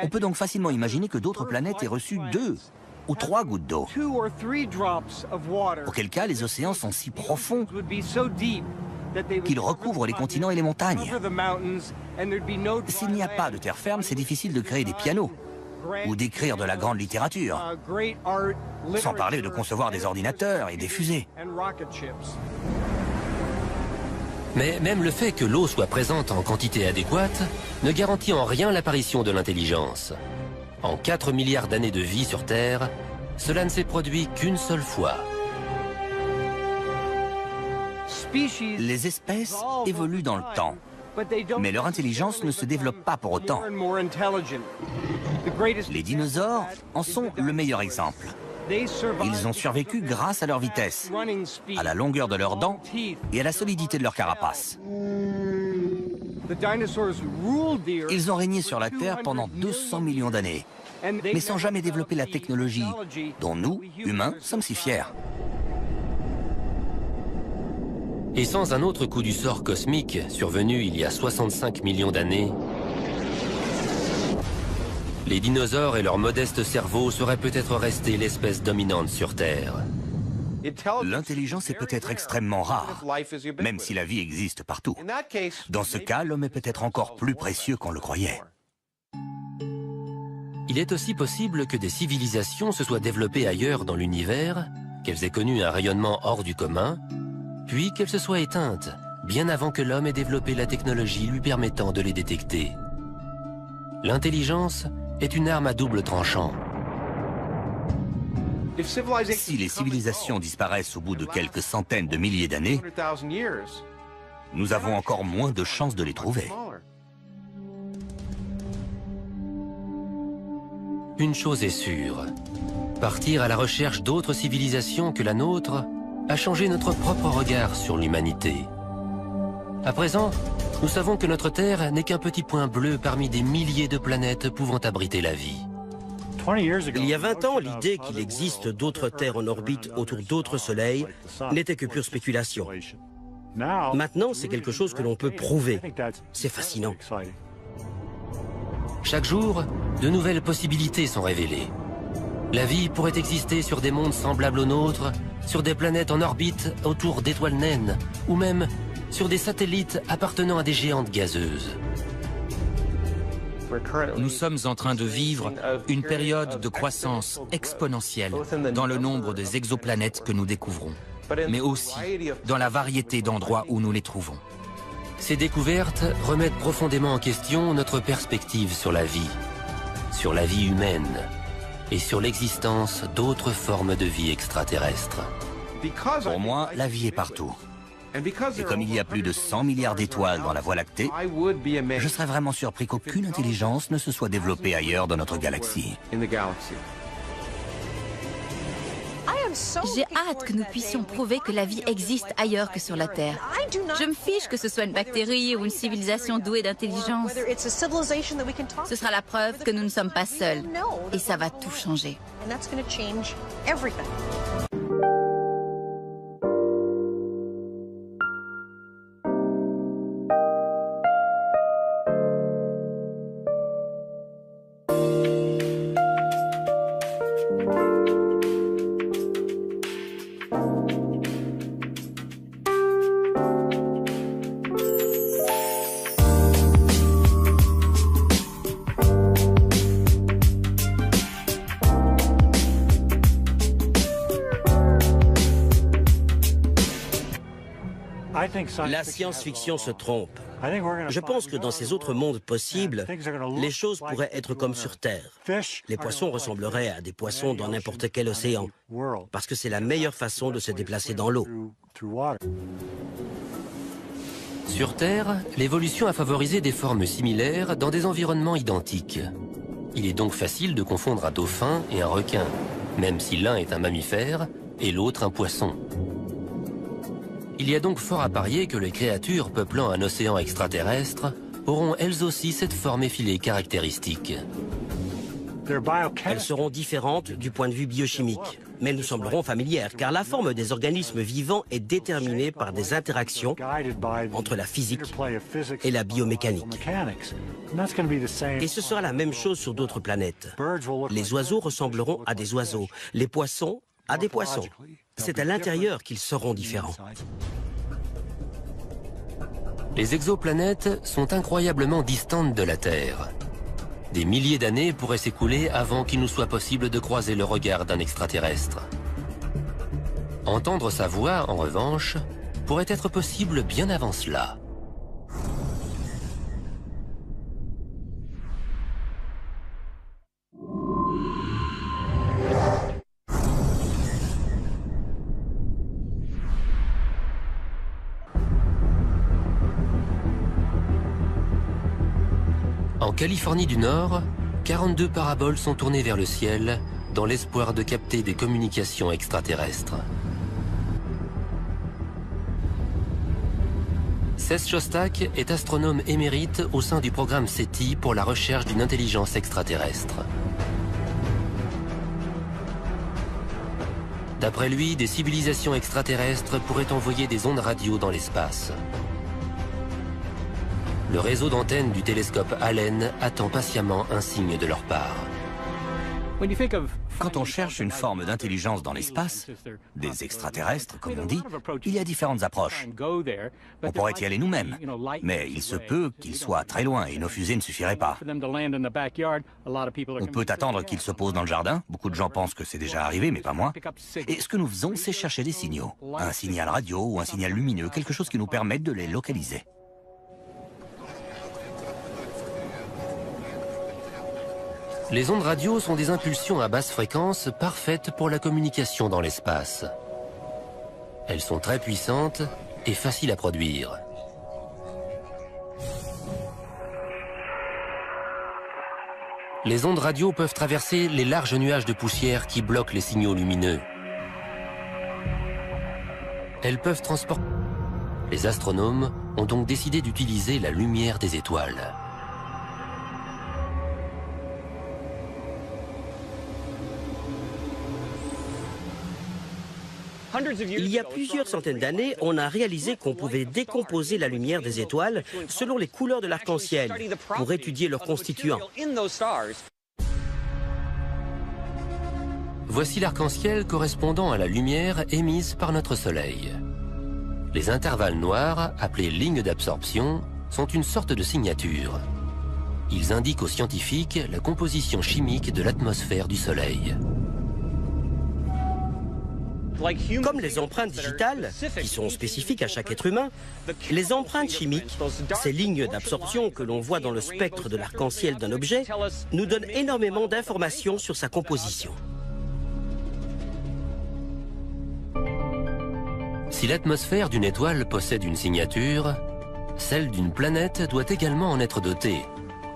On peut donc facilement imaginer que d'autres planètes aient reçu 2 ou 3 gouttes d'eau. Auquel cas, les océans sont si profonds qu'ils recouvrent les continents et les montagnes. S'il n'y a pas de terre ferme, c'est difficile de créer des pianos ou d'écrire de la grande littérature, sans parler de concevoir des ordinateurs et des fusées. Mais même le fait que l'eau soit présente en quantité adéquate ne garantit en rien l'apparition de l'intelligence. En 4 milliards d'années de vie sur Terre, cela ne s'est produit qu'une seule fois. Les espèces évoluent dans le temps, mais leur intelligence ne se développe pas pour autant. Les dinosaures en sont le meilleur exemple. Ils ont survécu grâce à leur vitesse, à la longueur de leurs dents et à la solidité de leur carapace. Ils ont régné sur la Terre pendant 200 millions d'années, mais sans jamais développer la technologie dont nous, humains, sommes si fiers. Et sans un autre coup du sort cosmique survenu il y a 65 millions d'années, les dinosaures et leurs modestes cerveaux seraient peut-être restés l'espèce dominante sur Terre. L'intelligence est peut-être extrêmement rare, même si la vie existe partout. Dans ce cas, l'homme est peut-être encore plus précieux qu'on le croyait. Il est aussi possible que des civilisations se soient développées ailleurs dans l'univers, qu'elles aient connu un rayonnement hors du commun, puis qu'elles se soient éteintes, bien avant que l'homme ait développé la technologie lui permettant de les détecter. L'intelligence est une arme à double tranchant. Si les civilisations disparaissent au bout de quelques centaines de milliers d'années, nous avons encore moins de chances de les trouver. Une chose est sûre, partir à la recherche d'autres civilisations que la nôtre a changé notre propre regard sur l'humanité. À présent, nous savons que notre Terre n'est qu'un petit point bleu parmi des milliers de planètes pouvant abriter la vie. Il y a 20 ans, l'idée qu'il existe d'autres terres en orbite autour d'autres soleils n'était que pure spéculation. Maintenant, c'est quelque chose que l'on peut prouver. C'est fascinant. Chaque jour, de nouvelles possibilités sont révélées. La vie pourrait exister sur des mondes semblables aux nôtres, sur des planètes en orbite autour d'étoiles naines, ou même sur des satellites appartenant à des géantes gazeuses. Nous sommes en train de vivre une période de croissance exponentielle dans le nombre des exoplanètes que nous découvrons, mais aussi dans la variété d'endroits où nous les trouvons. Ces découvertes remettent profondément en question notre perspective sur la vie humaine et sur l'existence d'autres formes de vie extraterrestres. Pour moi, la vie est partout. Et comme il y a plus de 100 milliards d'étoiles dans la Voie lactée, je serais vraiment surpris qu'aucune intelligence ne se soit développée ailleurs dans notre galaxie. J'ai hâte que nous puissions prouver que la vie existe ailleurs que sur la Terre. Je me fiche que ce soit une bactérie ou une civilisation douée d'intelligence. Ce sera la preuve que nous ne sommes pas seuls. Et ça va tout changer. La science-fiction se trompe. Je pense que dans ces autres mondes possibles, les choses pourraient être comme sur Terre. Les poissons ressembleraient à des poissons dans n'importe quel océan, parce que c'est la meilleure façon de se déplacer dans l'eau. Sur Terre, l'évolution a favorisé des formes similaires dans des environnements identiques. Il est donc facile de confondre un dauphin et un requin, même si l'un est un mammifère et l'autre un poisson. Il y a donc fort à parier que les créatures peuplant un océan extraterrestre auront elles aussi cette forme effilée caractéristique. Elles seront différentes du point de vue biochimique, mais elles nous sembleront familières, car la forme des organismes vivants est déterminée par des interactions entre la physique et la biomécanique. Et ce sera la même chose sur d'autres planètes. Les oiseaux ressembleront à des oiseaux, les poissons à des poissons. C'est à l'intérieur qu'ils seront différents. Les exoplanètes sont incroyablement distantes de la Terre. Des milliers d'années pourraient s'écouler avant qu'il nous soit possible de croiser le regard d'un extraterrestre. Entendre sa voix, en revanche, pourrait être possible bien avant cela. En Californie du Nord, 42 paraboles sont tournées vers le ciel dans l'espoir de capter des communications extraterrestres. Seth Shostak est astronome émérite au sein du programme SETI pour la recherche d'une intelligence extraterrestre. D'après lui, des civilisations extraterrestres pourraient envoyer des ondes radio dans l'espace. Le réseau d'antennes du télescope Allen attend patiemment un signe de leur part. Quand on cherche une forme d'intelligence dans l'espace, des extraterrestres, comme on dit, il y a différentes approches. On pourrait y aller nous-mêmes, mais il se peut qu'ils soient très loin et nos fusées ne suffiraient pas. On peut attendre qu'ils se posent dans le jardin, beaucoup de gens pensent que c'est déjà arrivé, mais pas moi. Et ce que nous faisons, c'est chercher des signaux, un signal radio ou un signal lumineux, quelque chose qui nous permette de les localiser. Les ondes radio sont des impulsions à basse fréquence parfaites pour la communication dans l'espace. Elles sont très puissantes et faciles à produire. Les ondes radio peuvent traverser les larges nuages de poussière qui bloquent les signaux lumineux. Elles peuvent transporter... Les astronomes ont donc décidé d'utiliser la lumière des étoiles. Il y a plusieurs centaines d'années, on a réalisé qu'on pouvait décomposer la lumière des étoiles selon les couleurs de l'arc-en-ciel pour étudier leurs constituants. Voici l'arc-en-ciel correspondant à la lumière émise par notre Soleil. Les intervalles noirs, appelés lignes d'absorption, sont une sorte de signature. Ils indiquent aux scientifiques la composition chimique de l'atmosphère du Soleil. Comme les empreintes digitales, qui sont spécifiques à chaque être humain, les empreintes chimiques, ces lignes d'absorption que l'on voit dans le spectre de l'arc-en-ciel d'un objet, nous donnent énormément d'informations sur sa composition. Si l'atmosphère d'une étoile possède une signature, celle d'une planète doit également en être dotée.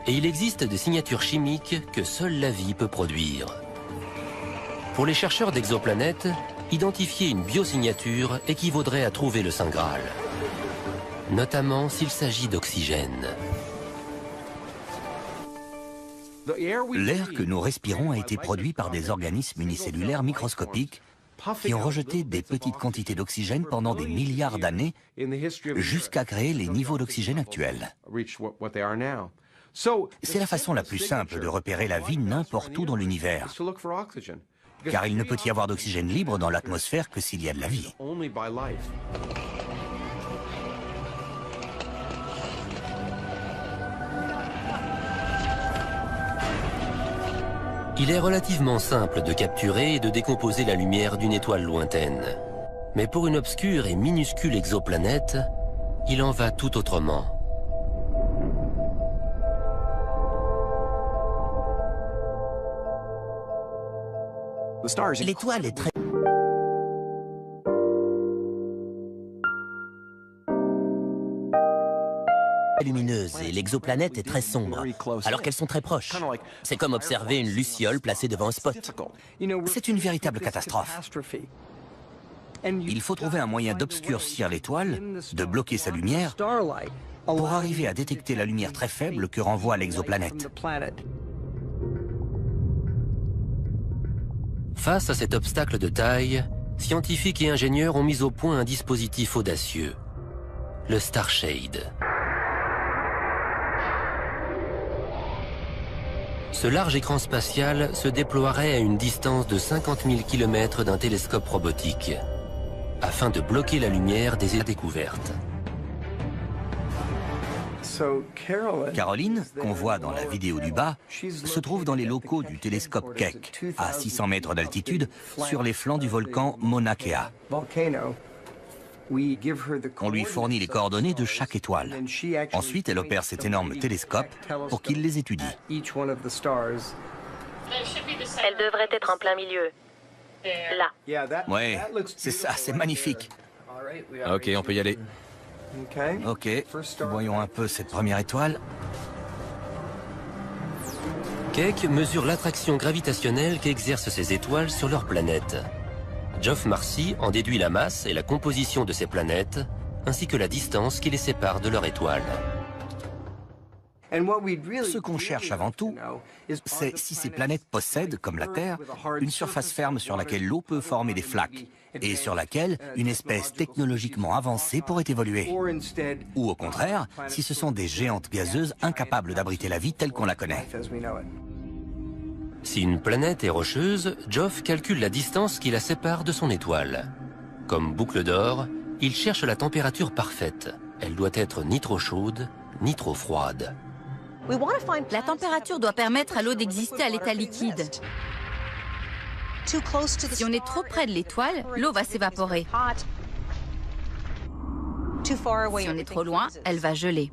Et il existe des signatures chimiques que seule la vie peut produire. Pour les chercheurs d'exoplanètes, identifier une biosignature équivaudrait à trouver le Saint Graal, notamment s'il s'agit d'oxygène. L'air que nous respirons a été produit par des organismes unicellulaires microscopiques qui ont rejeté des petites quantités d'oxygène pendant des milliards d'années jusqu'à créer les niveaux d'oxygène actuels. C'est la façon la plus simple de repérer la vie n'importe où dans l'univers, car il ne peut y avoir d'oxygène libre dans l'atmosphère que s'il y a de la vie. Il est relativement simple de capturer et de décomposer la lumière d'une étoile lointaine. Mais pour une obscure et minuscule exoplanète, il en va tout autrement. L'étoile est très lumineuse et l'exoplanète est très sombre, alors qu'elles sont très proches. C'est comme observer une luciole placée devant un spot. C'est une véritable catastrophe. Il faut trouver un moyen d'obscurcir l'étoile, de bloquer sa lumière, pour arriver à détecter la lumière très faible que renvoie l'exoplanète. Face à cet obstacle de taille, scientifiques et ingénieurs ont mis au point un dispositif audacieux, le Starshade. Ce large écran spatial se déploierait à une distance de 50 000 km d'un télescope robotique, afin de bloquer la lumière des aires découvertes. Caroline, qu'on voit dans la vidéo du bas, se trouve dans les locaux du télescope Keck, à 600 mètres d'altitude, sur les flancs du volcan Mauna Kea. On lui fournit les coordonnées de chaque étoile. Ensuite, elle opère cet énorme télescope pour qu'il les étudie. Elle devrait être en plein milieu. Là. Ouais, c'est ça, c'est magnifique. Ok, on peut y aller. Ok, voyons un peu cette première étoile. Keck mesure l'attraction gravitationnelle qu'exercent ces étoiles sur leur planète. Geoff Marcy en déduit la masse et la composition de ces planètes, ainsi que la distance qui les sépare de leur étoile. Ce qu'on cherche avant tout, c'est si ces planètes possèdent, comme la Terre, une surface ferme sur laquelle l'eau peut former des flaques, et sur laquelle une espèce technologiquement avancée pourrait évoluer. Ou au contraire, si ce sont des géantes gazeuses incapables d'abriter la vie telle qu'on la connaît. Si une planète est rocheuse, Geoff calcule la distance qui la sépare de son étoile. Comme boucle d'or, il cherche la température parfaite. Elle doit être ni trop chaude, ni trop froide. La température doit permettre à l'eau d'exister à l'état liquide. Si on est trop près de l'étoile, l'eau va s'évaporer. Si on est trop loin, elle va geler.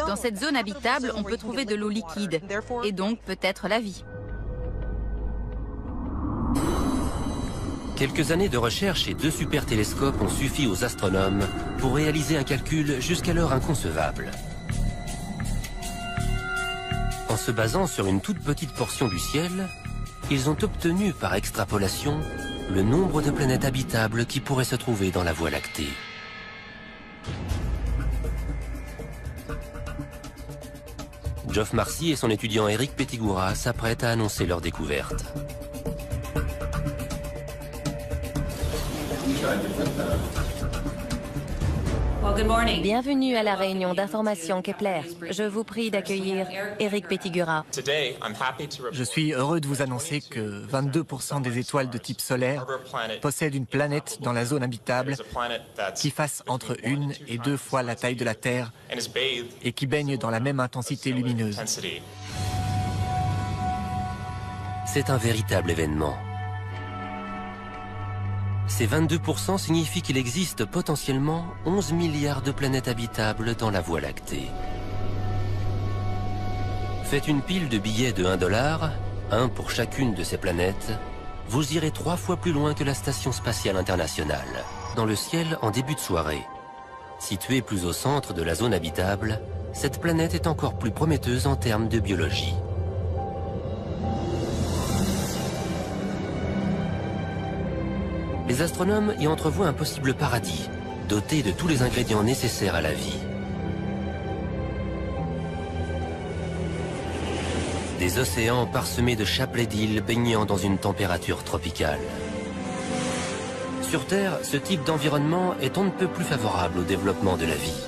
Dans cette zone habitable, on peut trouver de l'eau liquide, et donc peut-être la vie. Quelques années de recherche et 2 super télescopes ont suffi aux astronomes pour réaliser un calcul jusqu'alors inconcevable. En se basant sur une toute petite portion du ciel, ils ont obtenu par extrapolation le nombre de planètes habitables qui pourraient se trouver dans la Voie lactée. Geoff Marcy et son étudiant Eric Pettigura s'apprêtent à annoncer leur découverte. Bienvenue à la réunion d'information Kepler. Je vous prie d'accueillir Eric Pettigura. Je suis heureux de vous annoncer que 22% des étoiles de type solaire possèdent une planète dans la zone habitable qui fasse entre 1 et 2 fois la taille de la Terre et qui baigne dans la même intensité lumineuse. C'est un véritable événement. Ces 22% signifient qu'il existe potentiellement 11 milliards de planètes habitables dans la Voie lactée. Faites une pile de billets de $1, un pour chacune de ces planètes, vous irez 3 fois plus loin que la Station spatiale internationale, dans le ciel en début de soirée. Située plus au centre de la zone habitable, cette planète est encore plus prometteuse en termes de biologie. Les astronomes y entrevoient un possible paradis, doté de tous les ingrédients nécessaires à la vie. Des océans parsemés de chapelets d'îles baignant dans une température tropicale. Sur Terre, ce type d'environnement est on ne peut plus favorable au développement de la vie.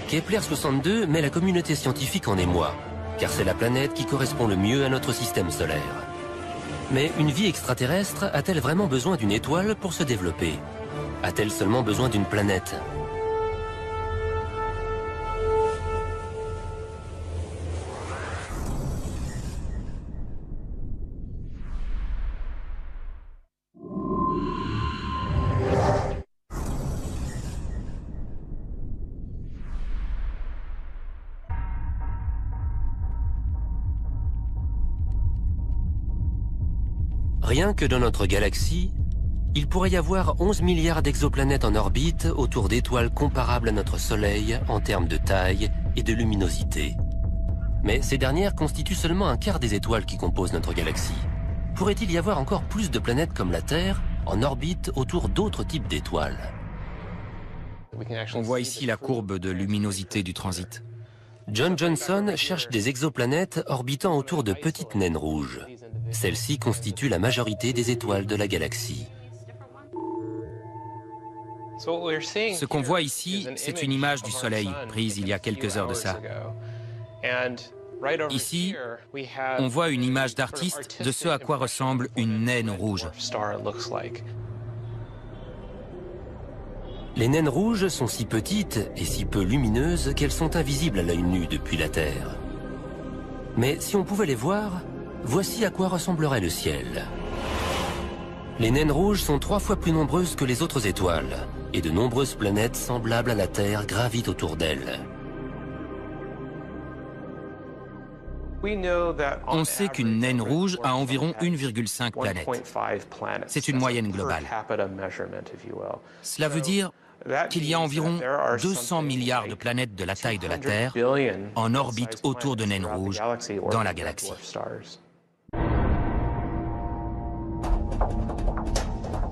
Kepler 62 met la communauté scientifique en émoi, car c'est la planète qui correspond le mieux à notre système solaire. Mais une vie extraterrestre a-t-elle vraiment besoin d'une étoile pour se développer? A-t-elle seulement besoin d'une planète? Rien que dans notre galaxie, il pourrait y avoir 11 milliards d'exoplanètes en orbite autour d'étoiles comparables à notre Soleil en termes de taille et de luminosité. Mais ces dernières constituent seulement un quart des étoiles qui composent notre galaxie. Pourrait-il y avoir encore plus de planètes comme la Terre en orbite autour d'autres types d'étoiles? On voit ici la courbe de luminosité du transit. John Johnson cherche des exoplanètes orbitant autour de petites naines rouges. Celles-ci constituent la majorité des étoiles de la galaxie. Ce qu'on voit ici, c'est une image du Soleil, prise il y a quelques heures de ça. Ici, on voit une image d'artiste de ce à quoi ressemble une naine rouge. Les naines rouges sont si petites et si peu lumineuses qu'elles sont invisibles à l'œil nu depuis la Terre. Mais si on pouvait les voir, voici à quoi ressemblerait le ciel. Les naines rouges sont 3 fois plus nombreuses que les autres étoiles, et de nombreuses planètes semblables à la Terre gravitent autour d'elles. On sait qu'une naine rouge a environ 1,5 planètes. C'est une moyenne globale. Cela veut dire qu'il y a environ 200 milliards de planètes de la taille de la Terre en orbite autour de naines rouges dans la galaxie.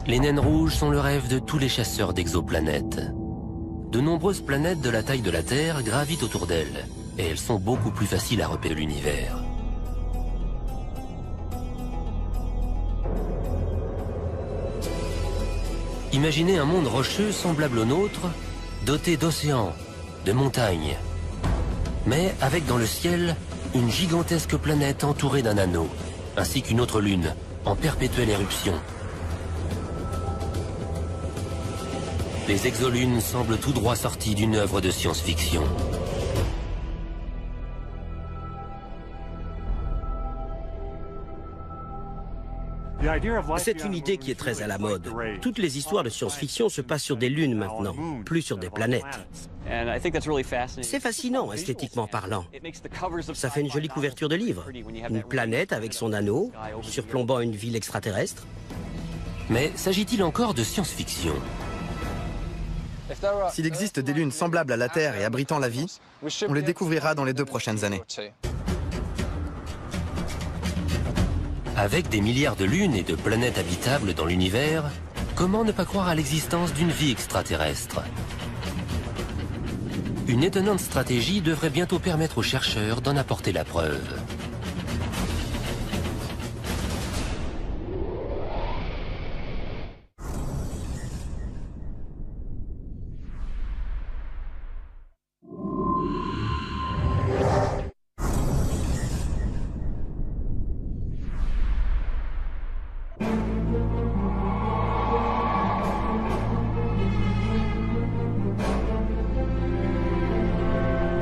Les naines rouges sont le rêve de tous les chasseurs d'exoplanètes. De nombreuses planètes de la taille de la Terre gravitent autour d'elles, et elles sont beaucoup plus faciles à repérer de l'univers. Imaginez un monde rocheux semblable au nôtre, doté d'océans, de montagnes, mais avec dans le ciel une gigantesque planète entourée d'un anneau, ainsi qu'une autre lune, en perpétuelle éruption. Les exolunes semblent tout droit sorties d'une œuvre de science-fiction. C'est une idée qui est très à la mode. Toutes les histoires de science-fiction se passent sur des lunes maintenant, plus sur des planètes. C'est fascinant, esthétiquement parlant. Ça fait une jolie couverture de livre. Une planète avec son anneau, surplombant une ville extraterrestre. Mais s'agit-il encore de science-fiction ? S'il existe des lunes semblables à la Terre et abritant la vie, on les découvrira dans les 2 prochaines années. Avec des milliards de lunes et de planètes habitables dans l'univers, comment ne pas croire à l'existence d'une vie extraterrestre? Une étonnante stratégie devrait bientôt permettre aux chercheurs d'en apporter la preuve.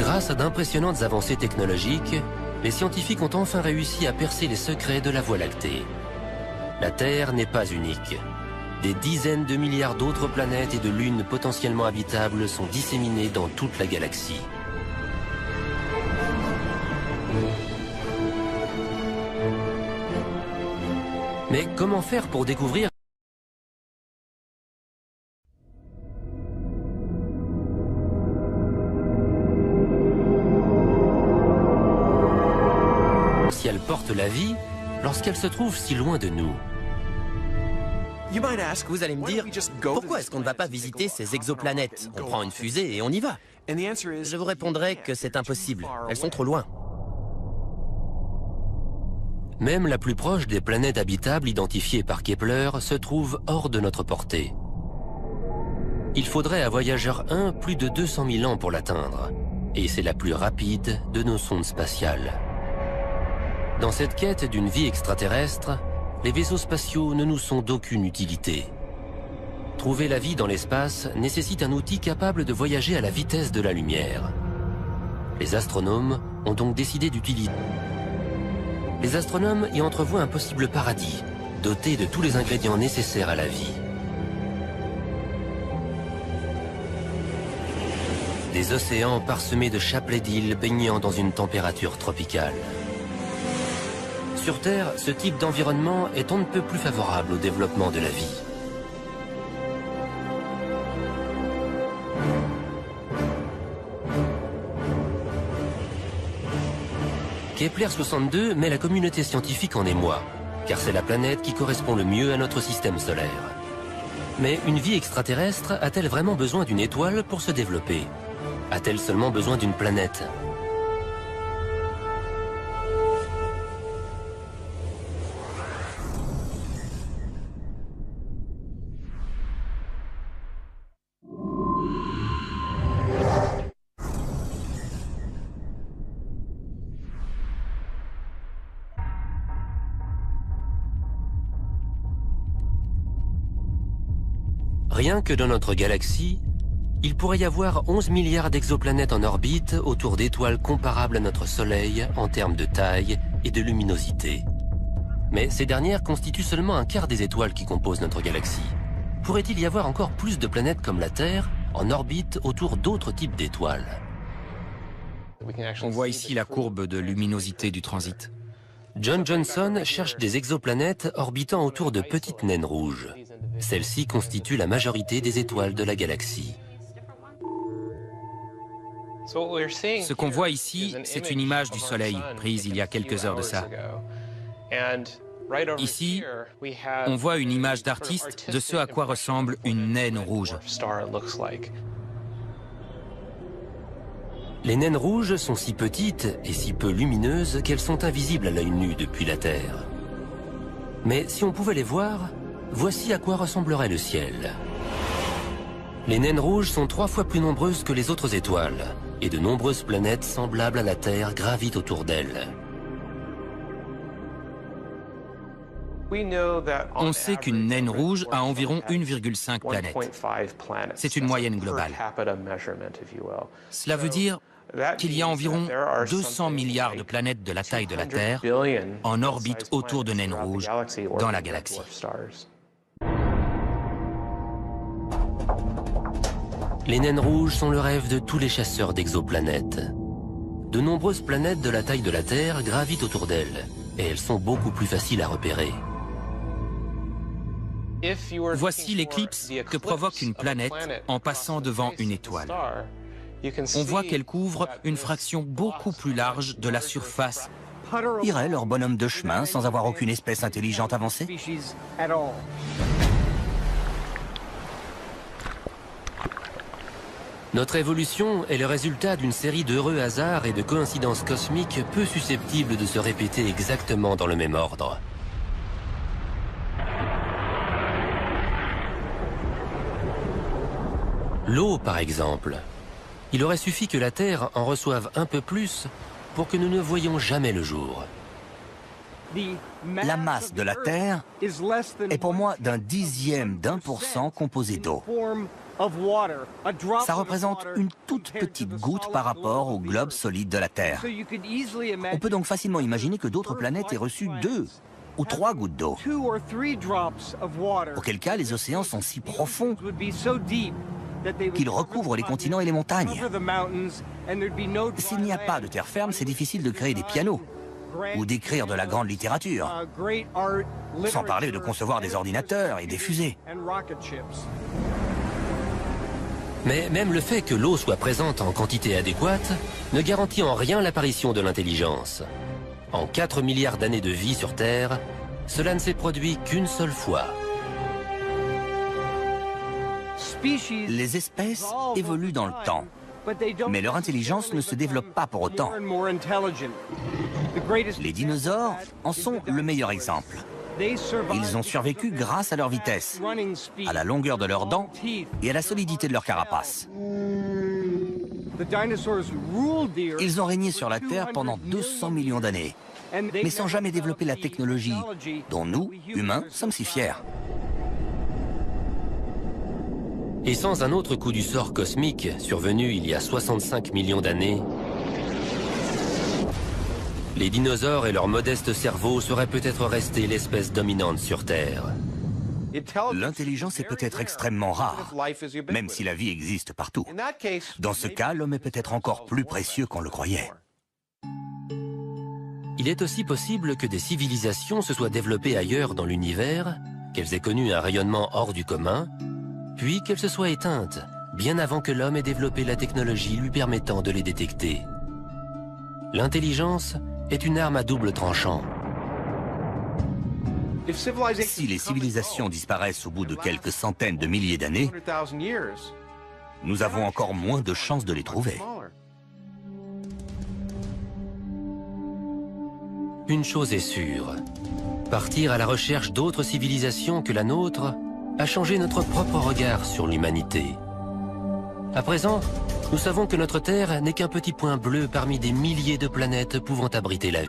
Grâce à d'impressionnantes avancées technologiques, les scientifiques ont enfin réussi à percer les secrets de la Voie lactée. La Terre n'est pas unique. Des dizaines de milliards d'autres planètes et de lunes potentiellement habitables sont disséminées dans toute la galaxie. Mais comment faire pour découvrir si elle porte la vie lorsqu'elle se trouve si loin de nous? Vous allez me dire, pourquoi est-ce qu'on ne va pas visiter ces exoplanètes? On prend une fusée et on y va. Je vous répondrai que c'est impossible. Elles sont trop loin. Même la plus proche des planètes habitables identifiées par Kepler se trouve hors de notre portée. Il faudrait à Voyageur 1 plus de 200 000 ans pour l'atteindre, et c'est la plus rapide de nos sondes spatiales. Dans cette quête d'une vie extraterrestre, les vaisseaux spatiaux ne nous sont d'aucune utilité. Trouver la vie dans l'espace nécessite un outil capable de voyager à la vitesse de la lumière. Les astronomes ont donc décidé d'utiliser. Les astronomes y entrevoient un possible paradis, doté de tous les ingrédients nécessaires à la vie. Des océans parsemés de chapelets d'îles baignant dans une température tropicale. sur Terre, ce type d'environnement est on ne peut plus favorable au développement de la vie. Kepler 62 met la communauté scientifique en émoi, car c'est la planète qui correspond le mieux à notre système solaire. Mais une vie extraterrestre a-t-elle vraiment besoin d'une étoile pour se développer? A-t-elle seulement besoin d'une planète? Rien que dans notre galaxie, il pourrait y avoir 11 milliards d'exoplanètes en orbite autour d'étoiles comparables à notre Soleil en termes de taille et de luminosité. Mais ces dernières constituent seulement un quart des étoiles qui composent notre galaxie. Pourrait-il y avoir encore plus de planètes comme la Terre en orbite autour d'autres types d'étoiles? On voit ici la courbe de luminosité du transit. John Johnson cherche des exoplanètes orbitant autour de petites naines rouges. Celles-ci constituent la majorité des étoiles de la galaxie. Ce qu'on voit ici, c'est une image du Soleil prise il y a quelques heures de ça. Ici, on voit une image d'artiste de ce à quoi ressemble une naine rouge. Les naines rouges sont si petites et si peu lumineuses qu'elles sont invisibles à l'œil nu depuis la Terre. Mais si on pouvait les voir, voici à quoi ressemblerait le ciel. Les naines rouges sont 3 fois plus nombreuses que les autres étoiles, et de nombreuses planètes semblables à la Terre gravitent autour d'elles. On sait qu'une naine rouge a environ 1,5 planètes. C'est une moyenne globale. Cela veut dire qu'il y a environ 200 milliards de planètes de la taille de la Terre en orbite autour de naines rouges dans la galaxie. Les naines rouges sont le rêve de tous les chasseurs d'exoplanètes. De nombreuses planètes de la taille de la Terre gravitent autour d'elles, et elles sont beaucoup plus faciles à repérer. Voici l'éclipse que provoque une planète en passant devant une étoile. On voit qu'elle couvre une fraction beaucoup plus large de la surface. Iraient leur bonhomme de chemin sans avoir aucune espèce intelligente avancée? Notre évolution est le résultat d'une série d'heureux hasards et de coïncidences cosmiques peu susceptibles de se répéter exactement dans le même ordre. L'eau, par exemple. Il aurait suffi que la Terre en reçoive un peu plus pour que nous ne voyions jamais le jour. La masse de la Terre est pour moi d'un dixième d'1% composée d'eau. Ça représente une toute petite goutte par rapport au globe solide de la Terre. On peut donc facilement imaginer que d'autres planètes aient reçu 2 ou 3 gouttes d'eau. Auquel cas, les océans sont si profonds qu'ils recouvrent les continents et les montagnes. S'il n'y a pas de terre ferme, c'est difficile de créer des pianos ou d'écrire de la grande littérature, sans parler de concevoir des ordinateurs et des fusées. Mais même le fait que l'eau soit présente en quantité adéquate ne garantit en rien l'apparition de l'intelligence. En 4 milliards d'années de vie sur Terre, cela ne s'est produit qu'une seule fois. Les espèces évoluent dans le temps, mais leur intelligence ne se développe pas pour autant. Les dinosaures en sont le meilleur exemple. Ils ont survécu grâce à leur vitesse, à la longueur de leurs dents et à la solidité de leur carapace. Ils ont régné sur la Terre pendant 200 millions d'années, mais sans jamais développer la technologie dont nous, humains, sommes si fiers. Et sans un autre coup du sort cosmique survenu il y a 65 millions d'années, les dinosaures et leurs modestes cerveaux seraient peut-être restés l'espèce dominante sur Terre. L'intelligence est peut-être extrêmement rare, même si la vie existe partout. Dans ce cas, l'homme est peut-être encore plus précieux qu'on le croyait. Il Il est aussi possible que des civilisations se soient développées ailleurs dans l'univers, qu'elles aient connu un rayonnement hors du commun, puis qu'elles se soient éteintes, bien avant que l'homme ait développé la technologie lui permettant de les détecter. L'intelligence est une arme à double tranchant. Si les civilisations disparaissent au bout de quelques centaines de milliers d'années, nous avons encore moins de chances de les trouver. Une chose est sûre, partir à la recherche d'autres civilisations que la nôtre a changé notre propre regard sur l'humanité. À présent, nous savons que notre Terre n'est qu'un petit point bleu parmi des milliers de planètes pouvant abriter la vie.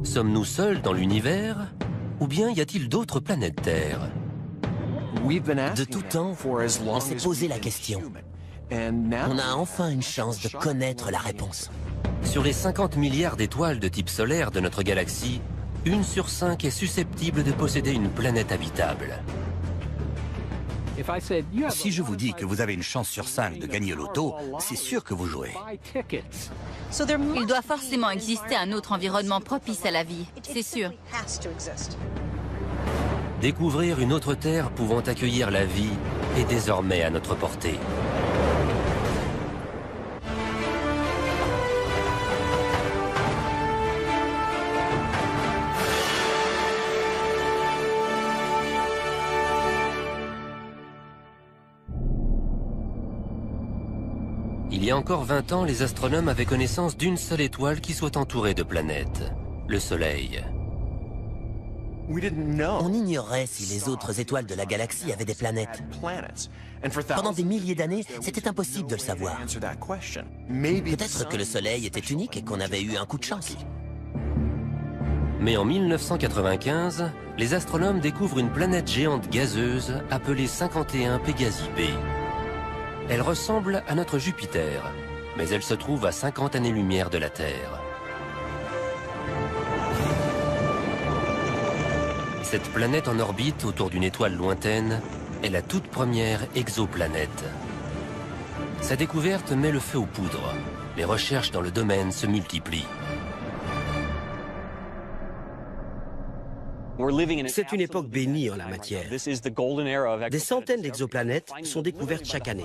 Sommes-nous seuls dans l'univers, ou bien y a-t-il d'autres planètes Terre? De tout temps, on s'est posé la question. On a enfin une chance de connaître la réponse. Sur les 50 milliards d'étoiles de type solaire de notre galaxie, 1 sur 5 est susceptible de posséder une planète habitable. Si je vous dis que vous avez une chance sur 5 de gagner au loto, c'est sûr que vous jouez. Il doit forcément exister un autre environnement propice à la vie, c'est sûr. Découvrir une autre Terre pouvant accueillir la vie est désormais à notre portée. Il y a encore 20 ans, les astronomes avaient connaissance d'une seule étoile qui soit entourée de planètes, le Soleil. On ignorait si les autres étoiles de la galaxie avaient des planètes. Pendant des milliers d'années, c'était impossible de le savoir. Peut-être que le Soleil était unique et qu'on avait eu un coup de chance. Mais en 1995, les astronomes découvrent une planète géante gazeuse appelée 51 Pégasi b. Elle ressemble à notre Jupiter, mais elle se trouve à 50 années-lumière de la Terre. Cette planète en orbite autour d'une étoile lointaine est la toute première exoplanète. Sa découverte met le feu aux poudres. Les recherches dans le domaine se multiplient. C'est une époque bénie en la matière. Des centaines d'exoplanètes sont découvertes chaque année.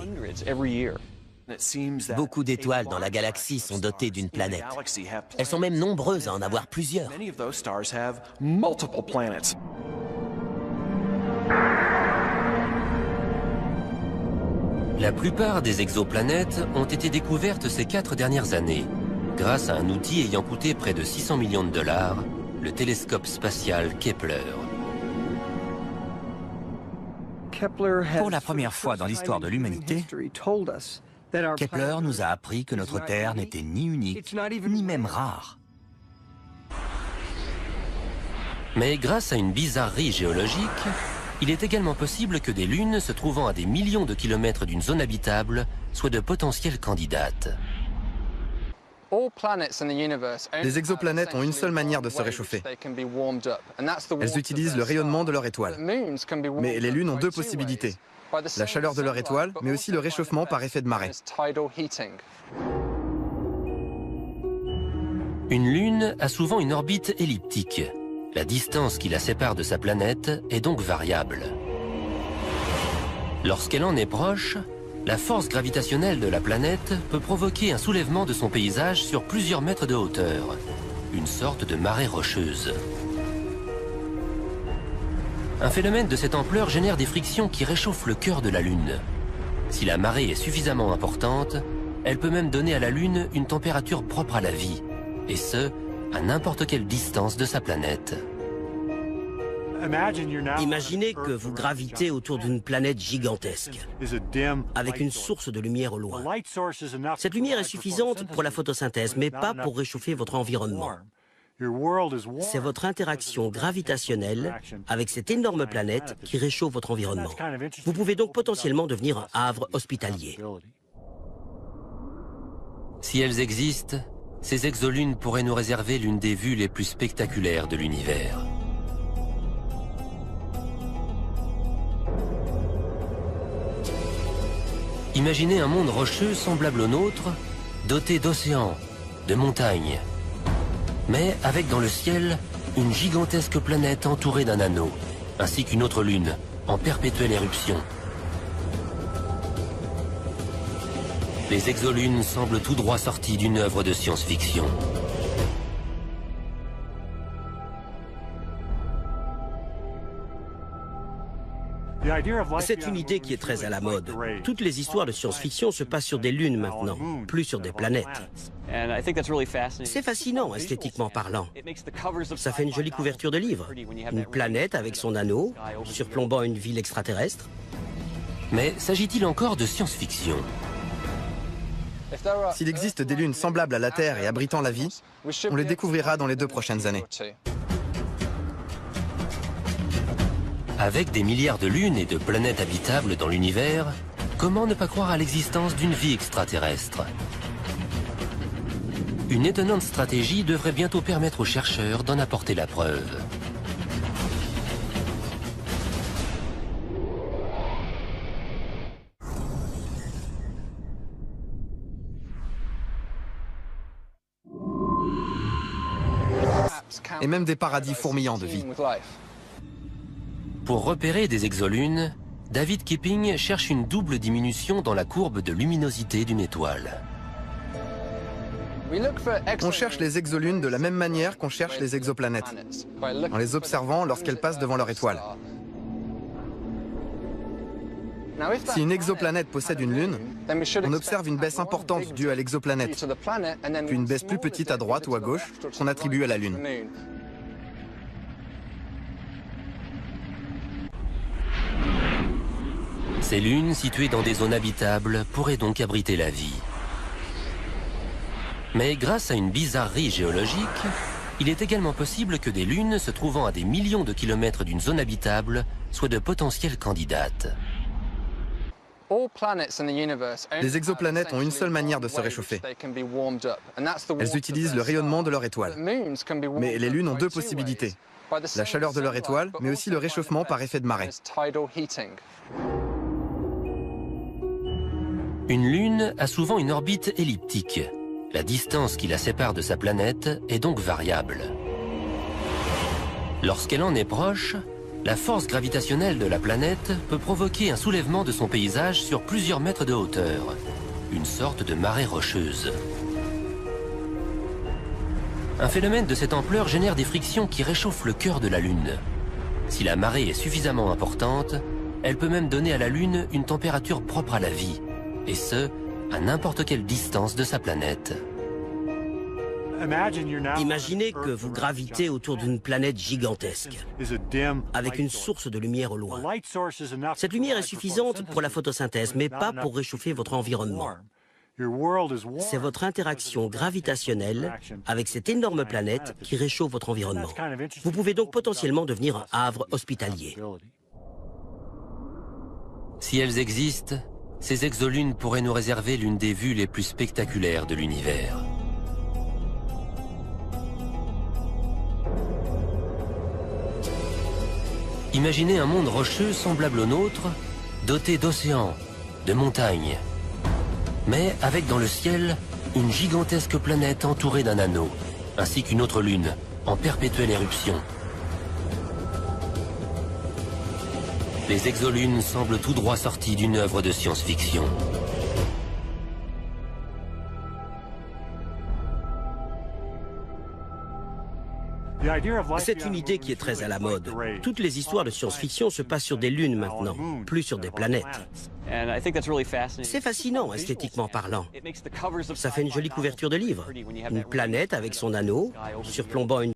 Beaucoup d'étoiles dans la galaxie sont dotées d'une planète. Elles sont même nombreuses à en avoir plusieurs. La plupart des exoplanètes ont été découvertes ces 4 dernières années, grâce à un outil ayant coûté près de 600 millions de dollars, le télescope spatial Kepler. Pour la première fois dans l'histoire de l'humanité, Kepler nous a appris que notre Terre n'était ni unique, ni même rare. Mais grâce à une bizarrerie géologique, il est également possible que des lunes se trouvant à des millions de kilomètres d'une zone habitable soient de potentielles candidates. Les exoplanètes ont une seule manière de se réchauffer. Elles utilisent le rayonnement de leur étoile. Mais les lunes ont 2 possibilités. La chaleur de leur étoile, mais aussi le réchauffement par effet de marée. Une lune a souvent une orbite elliptique. La distance qui la sépare de sa planète est donc variable. Lorsqu'elle en est proche, la force gravitationnelle de la planète peut provoquer un soulèvement de son paysage sur plusieurs mètres de hauteur, une sorte de marée rocheuse. Un phénomène de cette ampleur génère des frictions qui réchauffent le cœur de la Lune. Si la marée est suffisamment importante, elle peut même donner à la Lune une température propre à la vie, et ce, à n'importe quelle distance de sa planète. Imaginez que vous gravitez autour d'une planète gigantesque, avec une source de lumière au loin. Cette lumière est suffisante pour la photosynthèse, mais pas pour réchauffer votre environnement. C'est votre interaction gravitationnelle avec cette énorme planète qui réchauffe votre environnement. Vous pouvez donc potentiellement devenir un havre hospitalier. Si elles existent, ces exolunes pourraient nous réserver l'une des vues les plus spectaculaires de l'univers. Imaginez un monde rocheux semblable au nôtre, doté d'océans, de montagnes, mais avec dans le ciel une gigantesque planète entourée d'un anneau, ainsi qu'une autre lune, en perpétuelle éruption. Les exolunes semblent tout droit sorties d'une œuvre de science-fiction. C'est une idée qui est très à la mode. Toutes les histoires de science-fiction se passent sur des lunes maintenant, plus sur des planètes. C'est fascinant, esthétiquement parlant. Ça fait une jolie couverture de livre. Une planète avec son anneau, surplombant une ville extraterrestre. Mais s'agit-il encore de science-fiction ? S'il existe des lunes semblables à la Terre et abritant la vie, on les découvrira dans les 2 prochaines années. Avec des milliards de lunes et de planètes habitables dans l'univers, comment ne pas croire à l'existence d'une vie extraterrestre? Une étonnante stratégie devrait bientôt permettre aux chercheurs d'en apporter la preuve. Et même des paradis fourmillants de vie. Pour repérer des exolunes, David Kipping cherche une double diminution dans la courbe de luminosité d'une étoile. On cherche les exolunes de la même manière qu'on cherche les exoplanètes, en les observant lorsqu'elles passent devant leur étoile. Si une exoplanète possède une lune, on observe une baisse importante due à l'exoplanète, puis une baisse plus petite à droite ou à gauche qu'on attribue à la lune. Ces lunes, situées dans des zones habitables, pourraient donc abriter la vie. Mais grâce à une bizarrerie géologique, il est également possible que des lunes se trouvant à des millions de kilomètres d'une zone habitable soient de potentielles candidates. Les exoplanètes ont une seule manière de se réchauffer. Elles utilisent le rayonnement de leur étoile. Mais les lunes ont 2 possibilités. La chaleur de leur étoile, mais aussi le réchauffement par effet de marée. Une lune a souvent une orbite elliptique. La distance qui la sépare de sa planète est donc variable. Lorsqu'elle en est proche, la force gravitationnelle de la planète peut provoquer un soulèvement de son paysage sur plusieurs mètres de hauteur, une sorte de marée rocheuse. Un phénomène de cette ampleur génère des frictions qui réchauffent le cœur de la Lune. Si la marée est suffisamment importante, elle peut même donner à la Lune une température propre à la vie, et ce, à n'importe quelle distance de sa planète. Imaginez que vous gravitez autour d'une planète gigantesque, avec une source de lumière au loin. Cette lumière est suffisante pour la photosynthèse, mais pas pour réchauffer votre environnement. C'est votre interaction gravitationnelle avec cette énorme planète qui réchauffe votre environnement. Vous pouvez donc potentiellement devenir un havre hospitalier. Si elles existent, ces exolunes pourraient nous réserver l'une des vues les plus spectaculaires de l'univers. Imaginez un monde rocheux semblable au nôtre, doté d'océans, de montagnes, mais avec dans le ciel une gigantesque planète entourée d'un anneau, ainsi qu'une autre lune, en perpétuelle éruption. Les exolunes semblent tout droit sorties d'une œuvre de science-fiction. C'est une idée qui est très à la mode. Toutes les histoires de science-fiction se passent sur des lunes maintenant, plus sur des planètes. C'est fascinant, esthétiquement parlant. Ça fait une jolie couverture de livre. Une planète avec son anneau, surplombant une